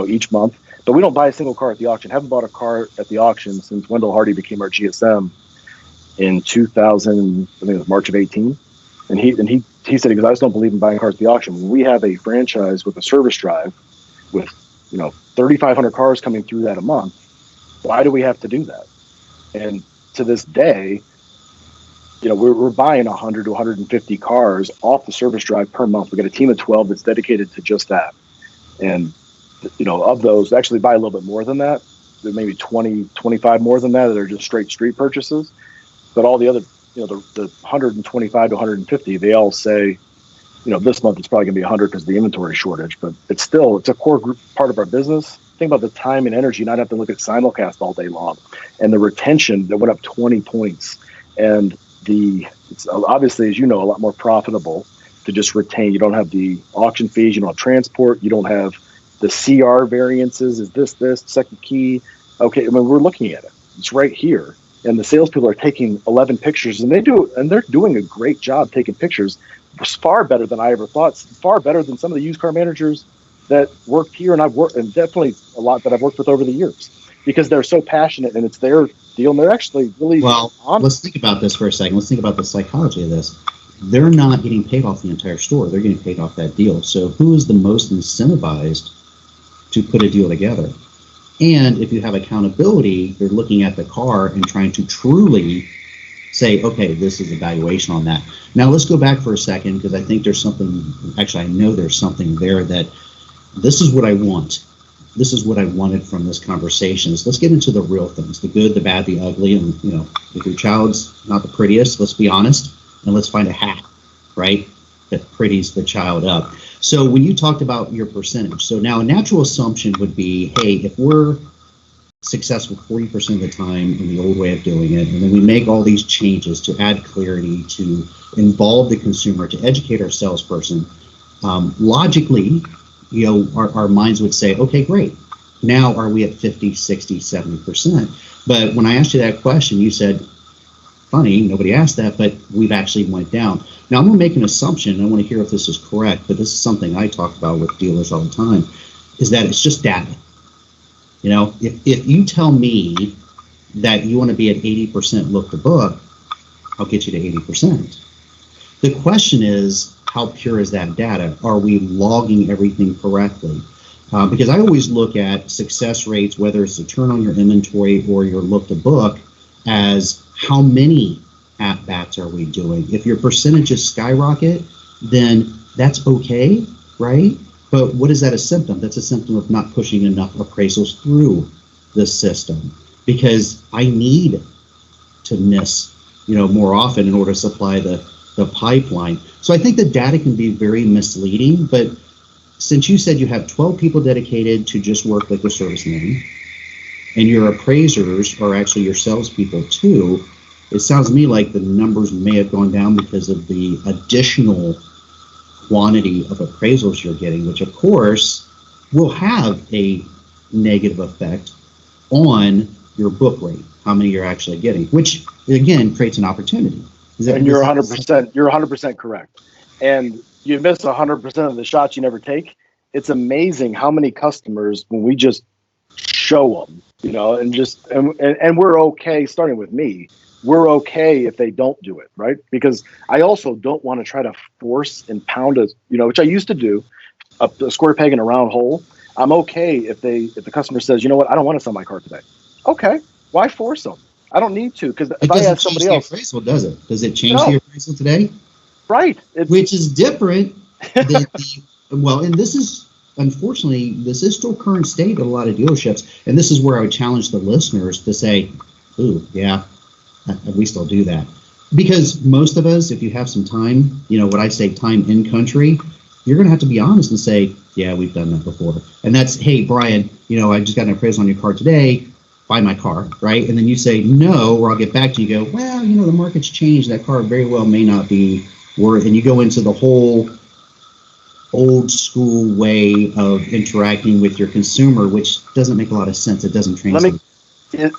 each month. But we don't buy a single car at the auction. Haven't bought a car at the auction since Wendell Hardy became our GSM in 2000. I think it was March of 18. And he said, because I just don't believe in buying cars at the auction. When we have a franchise with a service drive with 3,500 cars coming through that a month, why do we have to do that? And to this day, we're buying 100 to 150 cars off the service drive per month. We got a team of 12 that's dedicated to just that. And of those, actually buy a little bit more than that. There may be 20, 25 more than that are just straight street purchases. But all the other, the 125 to 150, they all say, this month it's probably going to be 100 because of the inventory shortage. But it's a core group part of our business. Think about the time and energy, not have to look at simulcast all day long. And the retention that went up 20 points. And it's obviously, as you know, a lot more profitable to just retain. You don't have the auction fees, you don't have transport, you don't have the CR variances. Is this second key? Okay, we're looking at it. It's right here, and the salespeople are taking 11 pictures, and they're doing a great job taking pictures. It's far better than I ever thought. It's far better than some of the used car managers that worked here, and and definitely a lot that I've worked with over the years, because they're so passionate and it's their deal, and they're actually really honest. Let's think about this for a second. Let's think about the psychology of this. They're not getting paid off the entire store. They're getting paid off that deal. So who is the most incentivized to put a deal together? And if you have accountability, you're looking at the car and trying to truly say, okay, this is a valuation on that. Now let's go back for a second, because I think there's something, actually I know there's something there that this is what I want. This is what I wanted from this conversation. So let's get into the real things, the good, the bad, the ugly. And if your child's not the prettiest, let's be honest, and let's find a hat, right, that pretties the child up. So when you talked about your percentage, so now a natural assumption would be, hey, if we're successful 40% of the time in the old way of doing it, and then we make all these changes to add clarity, to involve the consumer, to educate our salesperson, logically, our minds would say, okay, great. Now are we at 50, 60, 70%? But when I asked you that question, you said, funny, nobody asked that, but we've actually went down. Now I'm going to make an assumption. I want to hear if this is correct, but this is something I talk about with dealers all the time, is that it's just data. If you tell me that you want to be at 80% look to book, I'll get you to 80%. The question is, how pure is that data? Are we logging everything correctly? Because I always look at success rates, whether it's a turn on your inventory or your look to book, as how many at-bats are we doing? If your percentages skyrocket, then that's okay, right? But what is that a symptom? That's a symptom of not pushing enough appraisals through the system, because I need to miss, more often in order to supply the pipeline. So I think the data can be very misleading, but since you said you have 12 people dedicated to just work like a service name, and your appraisers are actually your salespeople too, it sounds to me like the numbers may have gone down because of the additional quantity of appraisals you're getting, which of course will have a negative effect on your book rate, how many you're actually getting, which again creates an opportunity. And you're 100% correct. And you miss 100% of the shots you never take. It's amazing how many customers, when we just show them, and we're okay, starting with me, we're okay if they don't do it, right? Because I also don't want to try to force and pound which I used to do, a square peg in a round hole. I'm okay if the customer says, you know what, I don't want to sell my car today. Okay, why force them? I don't need to, because if I ask somebody else, appraisal, does it? Does it change the appraisal today? Right. Which is different than and this is, unfortunately, this is still current state of a lot of dealerships, and this is where I would challenge the listeners to say, ooh, yeah, we still do that. Because most of us, if you have some time, what I say, time in country, you're going to have to be honest and say, yeah, we've done that before. And that's, hey, Brian, I just got an appraisal on your car today, buy my car, right? And then you say no, or I'll get back to you, go, well, the market's changed, that car very well may not be worth, and you go into the whole old school way of interacting with your consumer, which doesn't make a lot of sense. It doesn't translate.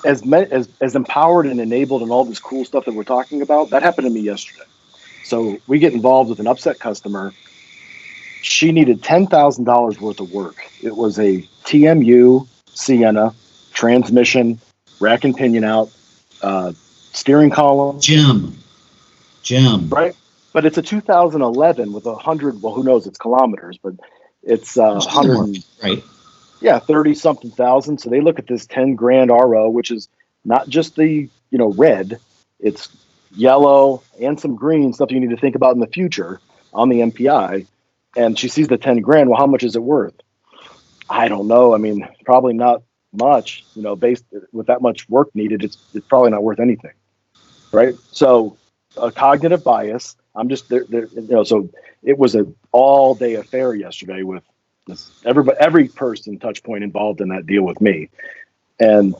As empowered and enabled and all this cool stuff that we're talking about, that happened to me yesterday. So we get involved with an upset customer. She needed $10,000 worth of work. It was a TMU Sienna, transmission, rack and pinion out, steering column. Gem. Right? But it's a 2011 with 100, well, who knows, it's kilometers, but it's 100. Right. Yeah, 30 something thousand. So they look at this 10 grand RO, which is not just the, red, it's yellow and some green, stuff you need to think about in the future on the MPI. And she sees the 10 grand. Well, how much is it worth? I don't know. I mean, probably not much, based with that much work needed, it's probably not worth anything. Right. So a cognitive bias. I'm just there, so it was an all day affair yesterday with every person touch point involved in that deal with me. And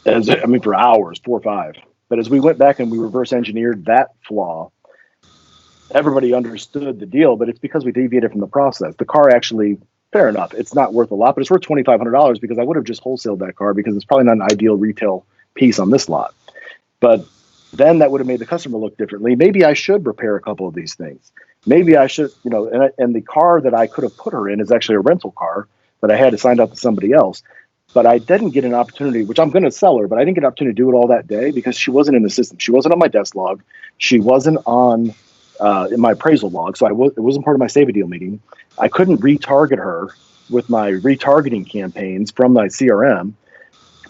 for hours, 4 or 5, but as we went back and we reverse engineered that flaw, everybody understood the deal, but it's because we deviated from the process. The car actually, fair enough, it's not worth a lot, but it's worth $2,500 because I would have just wholesaled that car because it's probably not an ideal retail piece on this lot. But then that would have made the customer look differently. Maybe I should repair a couple of these things. Maybe I should, and the car that I could have put her in is actually a rental car that I had to sign up to somebody else. But I didn't get an opportunity, which I'm going to sell her, but I didn't get an opportunity to do it all that day because she wasn't in the system. She wasn't on my desk log. She wasn't on in my appraisal log. So it wasn't part of my save a deal meeting. I couldn't retarget her with my retargeting campaigns from my CRM.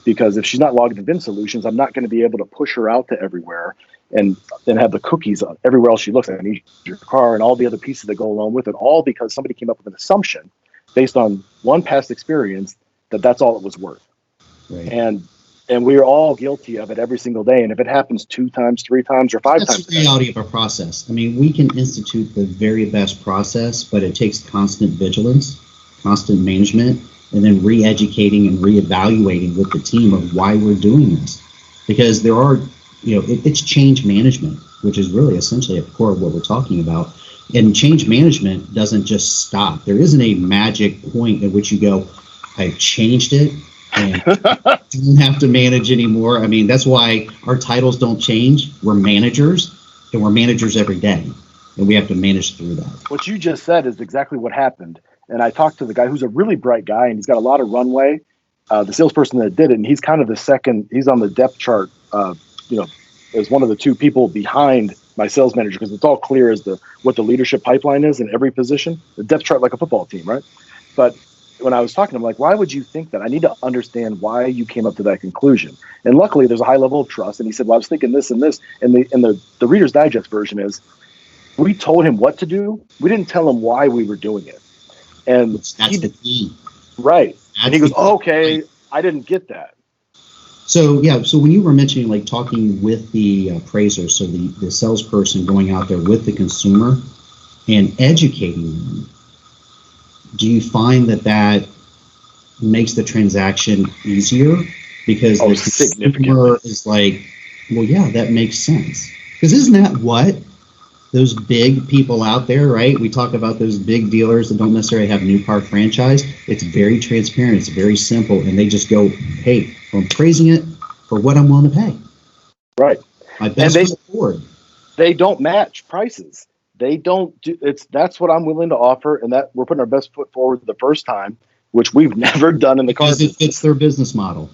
Because if she's not logged in VIN Solutions, I'm not going to be able to push her out to everywhere and then have the cookies on everywhere else she looks. I need your car and all the other pieces that go along with it, all because somebody came up with an assumption based on one past experience that that's all it was worth. Right. And we're all guilty of it every single day. And if it happens 2 times, 3 times, or 5 times, that's the reality of a process. I mean, we can institute the very best process, but it takes constant vigilance, constant management, and then re-educating and re-evaluating with the team of why we're doing this. Because there are, it's change management, which is really essentially at the core of what we're talking about. And change management doesn't just stop. There isn't a magic point at which you go, I've changed it and don't have to manage anymore. I mean, that's why our titles don't change. We're managers, and we're managers every day. And we have to manage through that. What you just said is exactly what happened. And I talked to the guy who's a really bright guy, and he's got a lot of runway. The salesperson that did it, and he's kind of the second. He's on the depth chart, as one of the 2 people behind my sales manager, because it's all clear as to what the leadership pipeline is in every position. The depth chart like a football team, right? But when I was talking to him, like, why would you think that? I need to understand why you came up to that conclusion. And luckily, there's a high level of trust. And he said, well, I was thinking this and this. And the Reader's Digest version is, we told him what to do. We didn't tell him why we were doing it. And That's the key. Right. That's and he goes, the key. okay, I didn't get that. So yeah, so when you were mentioning like talking with the appraiser, so the salesperson going out there with the consumer and educating them, do you find that makes the transaction easier? Because the consumer is like, well, yeah, that makes sense. Because isn't that what those big people out there, right? We talk about those big dealers that don't necessarily have new car franchise. It's very transparent. It's very simple. And they just go, hey, I'm praising it for what I'm willing to pay. Right. My best foot forward. They don't match prices. They don't do that's what I'm willing to offer. And that we're putting our best foot forward the first time, which we've never done in the car business. Because it fits their business model.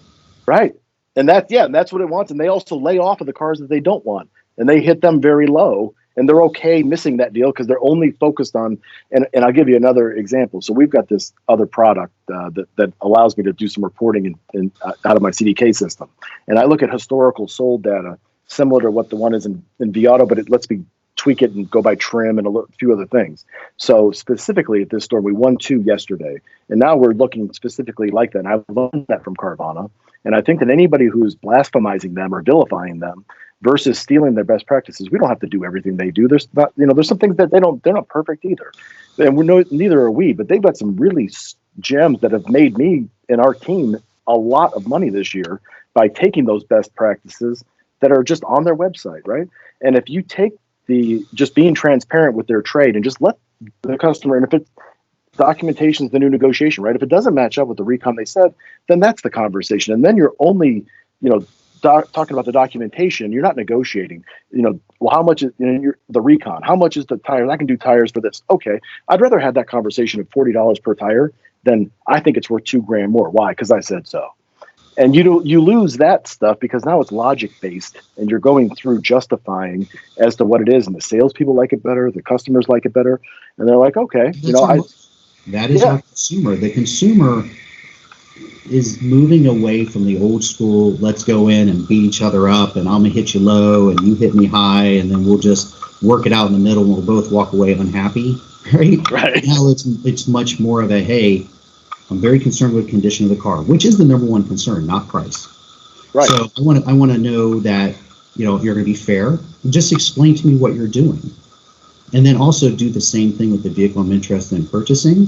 Right. And that's what it wants. And they also lay off of the cars that they don't want. And they hit them very low. And they're okay missing that deal because they're only focused on, and I'll give you another example. So we've got this other product that allows me to do some reporting out of my CDK system. And I look at historical sold data similar to what the one is in vAuto, but it lets me tweak it and go by trim and a few other things. So specifically at this store, we won 2 yesterday. And now we're looking specifically like that. And I've learned that from Carvana. And I think that anybody who's blasphemizing them or vilifying them versus stealing their best practices, we don't have to do everything they do. There's not, there's some things that they're not perfect either. And neither are we, but they've got some really gems that have made me and our team a lot of money this year by taking those best practices that are just on their website, right? And if you take just being transparent with their trade and just let the customer, and if it's documentation is the new negotiation, right? If it doesn't match up with the recon they said, then that's the conversation. And then you're only, talking about the documentation, you're not negotiating, well, how much is the recon? How much is the tires? I can do tires for this. Okay. I'd rather have that conversation of $40 per tire than I think it's worth $2,000 more. Why? Because I said so. And you lose that stuff because now it's logic based and you're going through justifying as to what it is. And the salespeople like it better. The customers like it better. And they're like, okay, that is our consumer. The consumer is moving away from the old school, let's go in and beat each other up and I'm gonna hit you low and you hit me high and then we'll just work it out in the middle and we'll both walk away unhappy, right? Right. Now it's much more of a, hey, I'm very concerned with the condition of the car, which is the number one concern, not price. Right. So I want to know that, you're going to be fair. Just explain to me what you're doing. And then also do the same thing with the vehicle I'm interested in purchasing.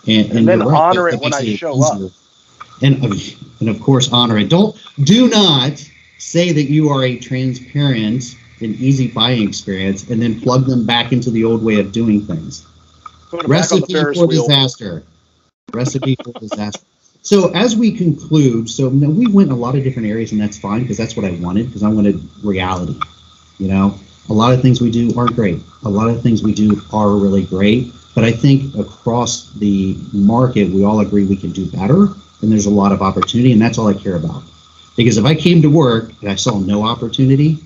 And then right, honor it when I show up. And of course, honor it. Do not say that you are a transparent and easy buying experience and then plug them back into the old way of doing things. Recipe for disaster. Recipe for disaster. So as we conclude, we went in a lot of different areas, and that's fine because that's what I wanted, because I wanted reality. A lot of things we do aren't great. A lot of things we do are really great. But I think across the market, we all agree we can do better, and there's a lot of opportunity, and that's all I care about. Because if I came to work and I saw no opportunity,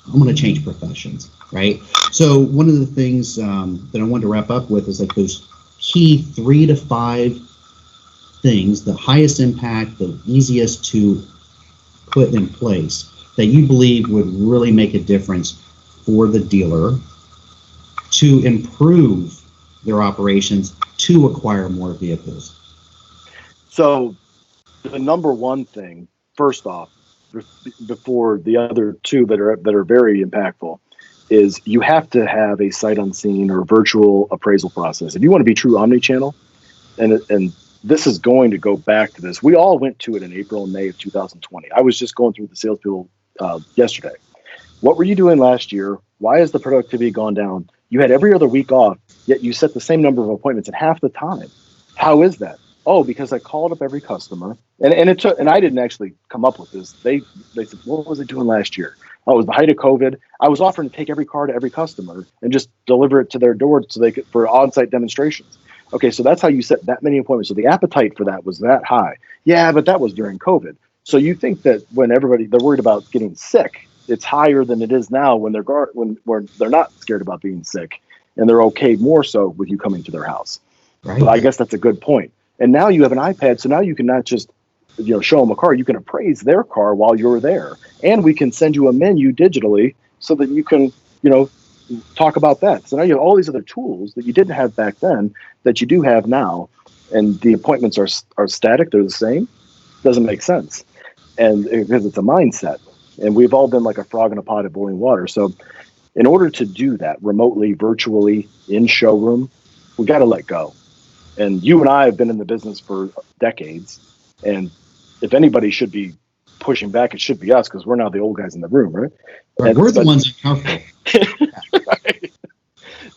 I'm going to change professions, right? So one of the things that I wanted to wrap up with is like those key 3 to 5 things, the highest impact, the easiest to put in place that you believe would really make a difference for the dealer to improve their operations to acquire more vehicles. So the number one thing, first off, before the other 2 that are very impactful, is you have to have a sight unseen or virtual appraisal process. If you want to be true omnichannel, and this is going to go back to this. We all went to it in April and May of 2020. I was just going through the salespeople yesterday. What were you doing last year? Why has the productivity gone down? You had every other week off, yet you set the same number of appointments at half the time. How is that? Oh, because I called up every customer, and I didn't actually come up with this. They said, what was I doing last year? Oh, it was the height of COVID. I was offering to take every car to every customer and just deliver it to their door so they could for on-site demonstrations. Okay, so that's how you set that many appointments. So the appetite for that was that high. Yeah, but that was during COVID. So you think that when they're worried about getting sick, it's higher than it is now when they're not scared about being sick and they're okay more so with you coming to their house. Right. But I guess that's a good point. And now you have an iPad, so now you can not just show them a car, you can appraise their car while you're there. And we can send you a menu digitally so that you can, talk about that. So now you have all these other tools that you didn't have back then that you do have now, and the appointments are static. They're the same. Doesn't make sense, and because it's a mindset, and we've all been like a frog in a pot of boiling water. So in order to do that remotely, virtually, in showroom, we got to let go. And you and I have been in the business for decades, and if anybody should be pushing back, it should be us, because we're now the old guys in the room, right? Right, we're the ones uncomfortable. Right.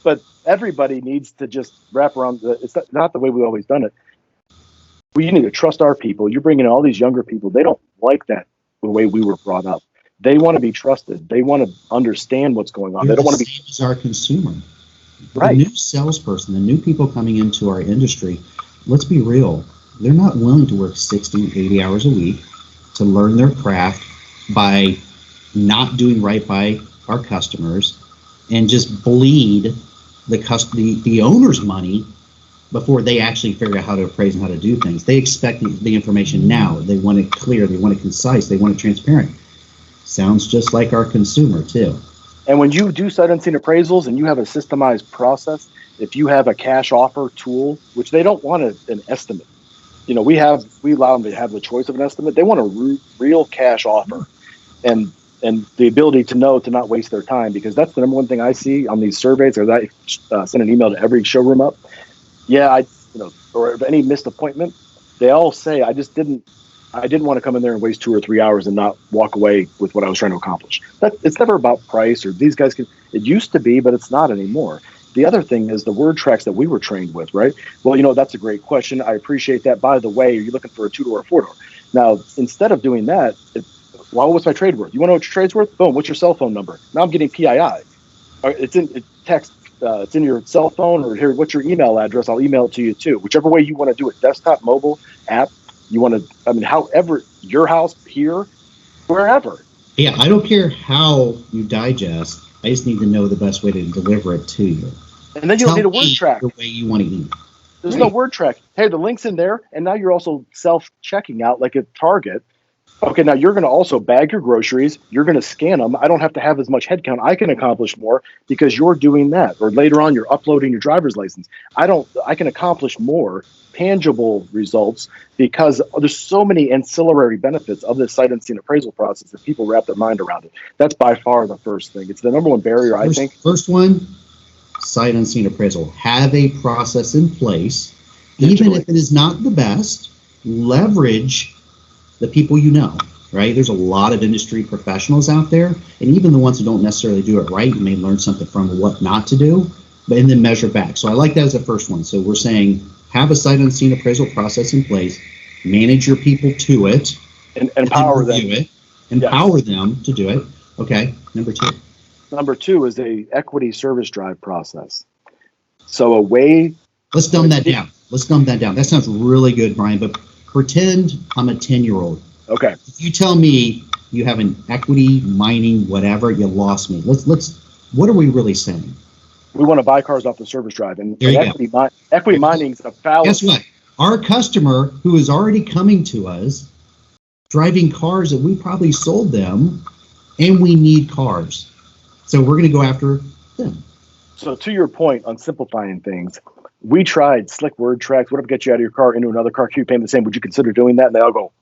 But everybody needs to just wrap around. It's not the way we've always done it. We need to trust our people. You're bringing in all these younger people. They don't like that the way we were brought up. They want to be trusted. They want to understand what's going on. They're they don't want to be same as our consumer. right. The new salesperson, the new people coming into our industry, let's be real. They're not willing to work 60, 80 hours a week to learn their craft by not doing right by our customers and just bleed the owner's money before they actually figure out how to appraise and how to do things. They expect the information now. They want it clear. They want it concise. They want it transparent. Sounds just like our consumer too. And when you do sight unseen appraisals and you have a systemized process, if you have a cash offer tool, which they don't want an estimate, we allow them to have the choice of an estimate. They want a real cash offer, and the ability to know to not waste their time, because that's the number one thing I see on these surveys. Or I send an email to every showroom up. Yeah, or any missed appointment, they all say I didn't want to come in there and waste 2 or 3 hours and not walk away with what I was trying to accomplish. It's never about price, or these guys it used to be, but it's not anymore. The other thing is the word tracks that we were trained with, right? Well, that's a great question. I appreciate that. By the way, are you looking for a 2-door or 4-door? Now, instead of doing that, what's my trade worth? You want to know what your trade's worth? Boom, what's your cell phone number? Now I'm getting PII. It's in text. It's in your cell phone, or here, what's your email address? I'll email it to you too. Whichever way you want to do it, desktop, mobile, app. You want to, however, your house, here, wherever. Yeah, I don't care how you digest. I just need to know the best way to deliver it to you. And then you'll need a word track. The way you want to eat. There's no word track. Hey, the link's in there, and now you're also self-checking out like at Target. Okay, now you're going to also bag your groceries. You're going to scan them. I don't have to have as much headcount. I can accomplish more because you're doing that. Or later on, you're uploading your driver's license. I can accomplish more tangible results because there's so many ancillary benefits of this sight unseen appraisal process that people wrap their mind around it. That's by far the first thing. It's the number one barrier, I think. First one, sight unseen appraisal. Have a process in place. Even if it is not the best, leverage the people right? There's a lot of industry professionals out there, and even the ones who don't necessarily do it right, you may learn something from what not to do, and then measure back. So I like that as the first one. So we're saying have a sight unseen appraisal process in place, manage your people to it, and empower them. Empower them to do it. Okay, number two. Number two is a equity service drive process. So a way. Let's dumb that down. That sounds really good, Brian, but pretend I'm a 10-year-old. Okay. If you tell me you have an equity mining, whatever, you lost me. What are we really saying? We want to buy cars off the service drive, and equity mining is a fallacy. Guess what? Our customer who is already coming to us, driving cars that we probably sold them, and we need cars. So we're going to go after them. So to your point on simplifying things, we tried slick word tracks. Whatever gets you out of your car into another car, keep paying the same. Would you consider doing that? And they all go,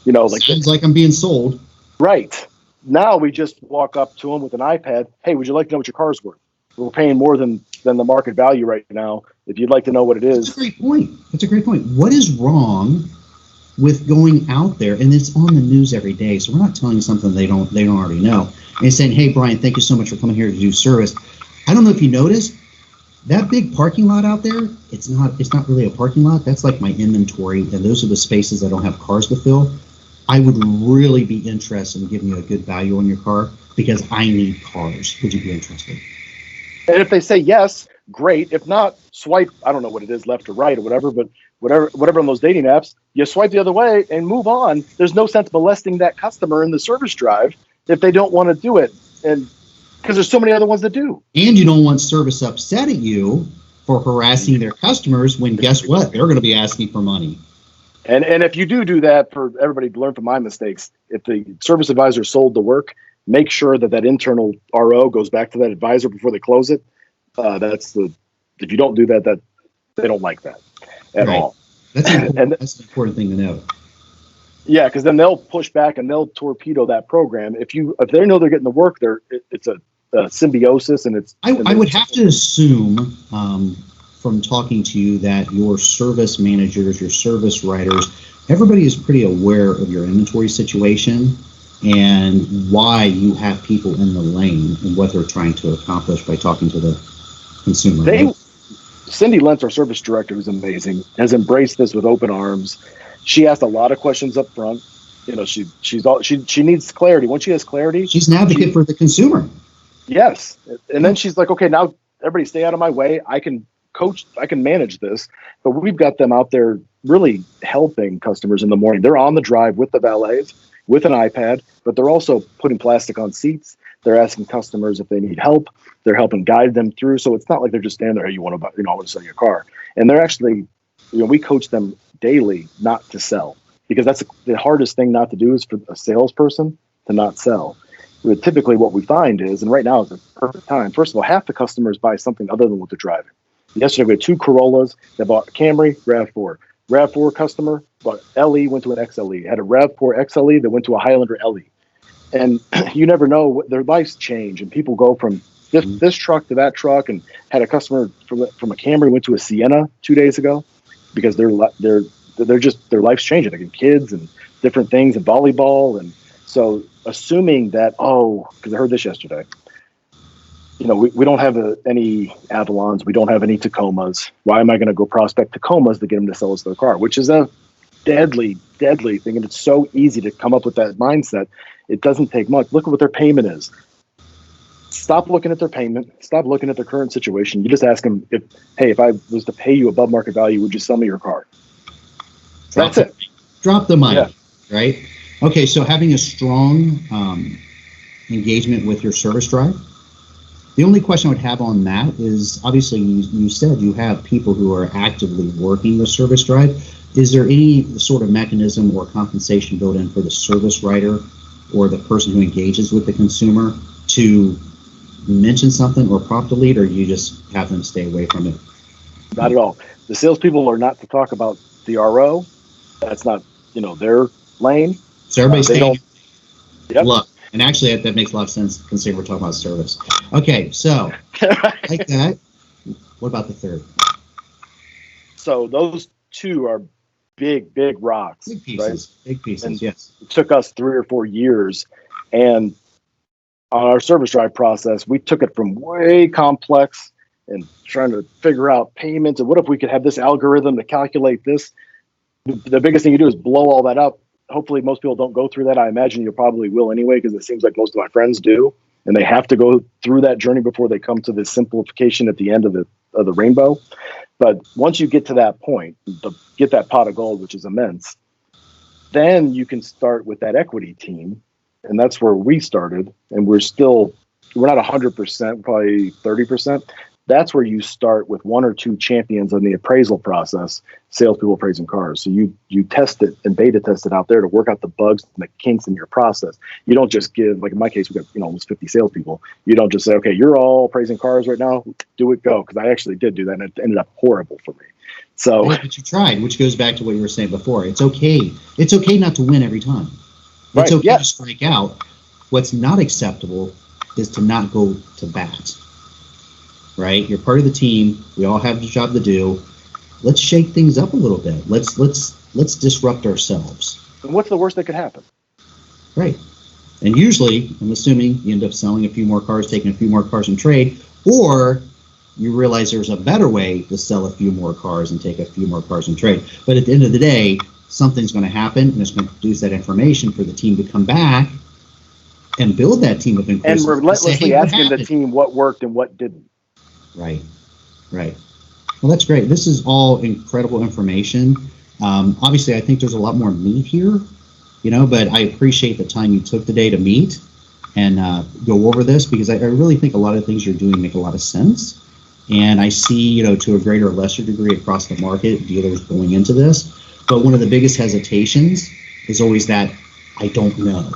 sounds like I'm being sold. Right. Now we just walk up to them with an iPad. Hey, would you like to know what your car's worth? We're paying more than the market value right now. If you'd like to know what it is. That's a great point. What is wrong with going out there, and it's on the news every day, so we're not telling you something they don't already know, and saying, hey, Brian, thank you so much for coming here to do service. I don't know if you noticed, that big parking lot out there, it's not really a parking lot. That's like my inventory, and those are the spaces I don't have cars to fill. I would really be interested in giving you a good value on your car because I need cars. Would you be interested? And if they say yes, great. If not, swipe, I don't know what it is, left or right or whatever, but whatever on those dating apps, you swipe the other way and move on. There's no sense molesting that customer in the service drive if they don't want to do it. And because there's so many other ones that do. And you don't want service upset at you for harassing their customers when guess what? They're going to be asking for money. And if you do that, for everybody to learn from my mistakes, if the service advisor sold the work, make sure that internal RO goes back to that advisor before they close it. If you don't do that, they don't like that at all. That's an important thing to know. Yeah, because then they'll push back and they'll torpedo that program. If they know they're getting the work, it's a symbiosis, and it's. I would have to assume from talking to you that your service managers, your service writers, everybody is pretty aware of your inventory situation and why you have people in the lane and what they're trying to accomplish by talking to the consumer. Cindy Lentz, our service director, who's amazing, has embraced this with open arms. She asked a lot of questions up front. She needs clarity. Once she has clarity, she's an advocate for the consumer. Yes, and then she's like, okay, now everybody stay out of my way. I can coach, I can manage this. But we've got them out there really helping customers in the morning. They're on the drive with the valets, with an iPad, but they're also putting plastic on seats. They're asking customers if they need help. They're helping guide them through. So it's not like they're just standing there, hey, I want to sell you a car. And they're actually, we coach them daily not to sell, because that's the hardest thing not to do is for a salesperson to not sell. But typically what we find is, and right now is the perfect time, first of all, half the customers buy something other than what they're driving. Yesterday we had 2 Corollas that bought a Camry, RAV4. RAV4 customer bought LE, went to an XLE. Had a RAV4 XLE that went to a Highlander LE. And you never know, their lives change, and people go from this truck to that truck. And had a customer from a Camry went to a Sienna 2 days ago because their life's changing. They get kids and different things and volleyball. And so assuming that, because I heard this yesterday, we don't have any Avalons. We don't have any Tacomas. Why am I going to go prospect Tacomas to get them to sell us their car? Which is a deadly, deadly thing. And it's so easy to come up with that mindset. It doesn't take much. Look at what their payment is. Stop looking at their payment. Stop looking at their current situation. You just ask them, if I was to pay you above market value, would you sell me your car? That's it. Drop the money, right? Okay, so having a strong engagement with your service drive. The only question I would have on that is, obviously, you said you have people who are actively working the service drive. Is there any sort of mechanism or compensation built in for the service writer or the person who engages with the consumer to mention something or prompt a lead, or you just have them stay away from it? Not at all. The salespeople are not to talk about the RO. That's not, their lane. So everybody's saying, yep. Look, and actually that makes a lot of sense considering we're talking about service. Okay, so like that. What about the third? So those 2 are big rocks. Big pieces, right? Big pieces, and yes. It took us 3 or 4 years. And on our service drive process, we took it from way complex and trying to figure out payments. And what if we could have this algorithm to calculate this? The biggest thing you do is blow all that up. Hopefully most people don't go through that. I imagine you probably will anyway, because it seems like most of my friends do. And they have to go through that journey before they come to this simplification at the end of the rainbow. But once you get to that point, get that pot of gold, which is immense, then you can start with that equity team. And that's where we started. And we're not 100%, probably 30%. That's where you start with 1 or 2 champions on the appraisal process, salespeople appraising cars. So you test it and beta test it out there to work out the bugs and the kinks in your process. You don't just give, like in my case, we got almost 50 salespeople. You don't just say, okay, you're all appraising cars right now, do it, go. Because I actually did do that, and it ended up horrible for me. So, but you tried, which goes back to what you were saying before. It's okay. It's okay not to win every time. It's okay to strike out. What's not acceptable is to not go to bat. Right? You're part of the team. We all have a job to do. Let's shake things up a little bit. Let's disrupt ourselves. And what's the worst that could happen? Right. And usually, I'm assuming you end up selling a few more cars, taking a few more cars in trade, or you realize there's a better way to sell a few more cars and take a few more cars in trade. But at the end of the day, something's going to happen, and it's going to produce that information for the team to come back and build that team of inclusive. And relentlessly asking the team what worked and what didn't. Right. Well, that's great. This is all incredible information. Obviously, I think there's a lot more meat here, but I appreciate the time you took today to meet and go over this, because I really think a lot of things you're doing make a lot of sense. And I see, to a greater or lesser degree across the market, dealers going into this. But one of the biggest hesitations is always that I don't know,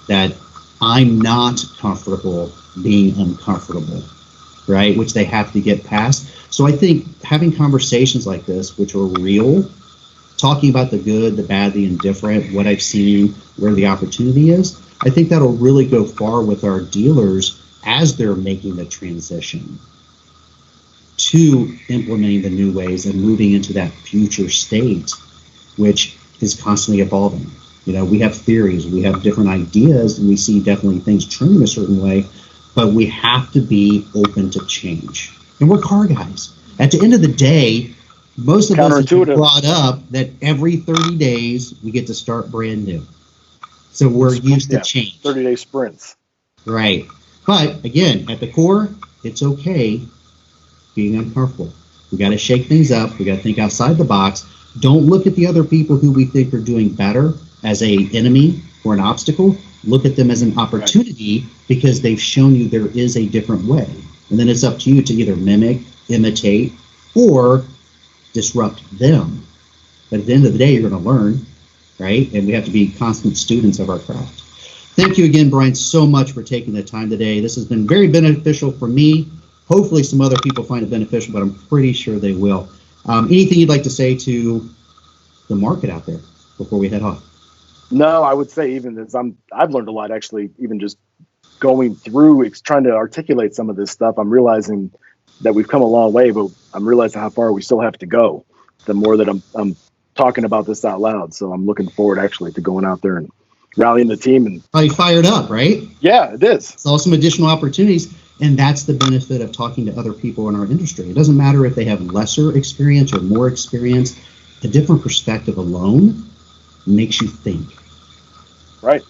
that I'm not comfortable being uncomfortable, right? Which they have to get past. So I think having conversations like this, which are real, talking about the good, the bad, the indifferent, what I've seen, where the opportunity is, I think that'll really go far with our dealers as they're making the transition to implementing the new ways and moving into that future state, which is constantly evolving. You know, we have theories, we have different ideas, and we see definitely things trending a certain way, but we have to be open to change. And we're car guys. At the end of the day, most of us have been brought up that every 30 days we get to start brand new. So we're used to change. 30-day sprints. Right. But again, at the core, it's okay being uncomfortable. We got to shake things up. We got to think outside the box. Don't look at the other people who we think are doing better as a enemy or an obstacle. Look at them as an opportunity because they've shown you there is a different way. And then it's up to you to either mimic, imitate, or disrupt them. But at the end of the day, you're going to learn, right? And we have to be constant students of our craft. Thank you again, Brian, so much for taking the time today. This has been very beneficial for me. Hopefully some other people find it beneficial, but I'm pretty sure they will. Anything you'd like to say to the market out there before we head off? No, I would say even as I've learned a lot, actually, even just going through, trying to articulate some of this stuff. I'm realizing that we've come a long way, but I'm realizing how far we still have to go. The more that I'm talking about this out loud, so I'm looking forward actually to going out there and rallying the team. And you fired up, right? Yeah, it is. It's all some additional opportunities, and that's the benefit of talking to other people in our industry. It doesn't matter if they have lesser experience or more experience. A different perspective alone makes you think. Right,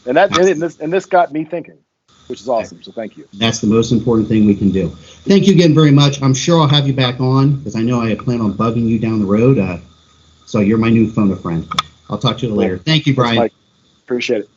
and this got me thinking, which is awesome. So thank you. That's the most important thing we can do. Thank you again very much. I'm sure I'll have you back on because I know I plan on bugging you down the road. So you're my new phone a friend. I'll talk to you later. Thanks, Brian. Thanks, Mike. Appreciate it.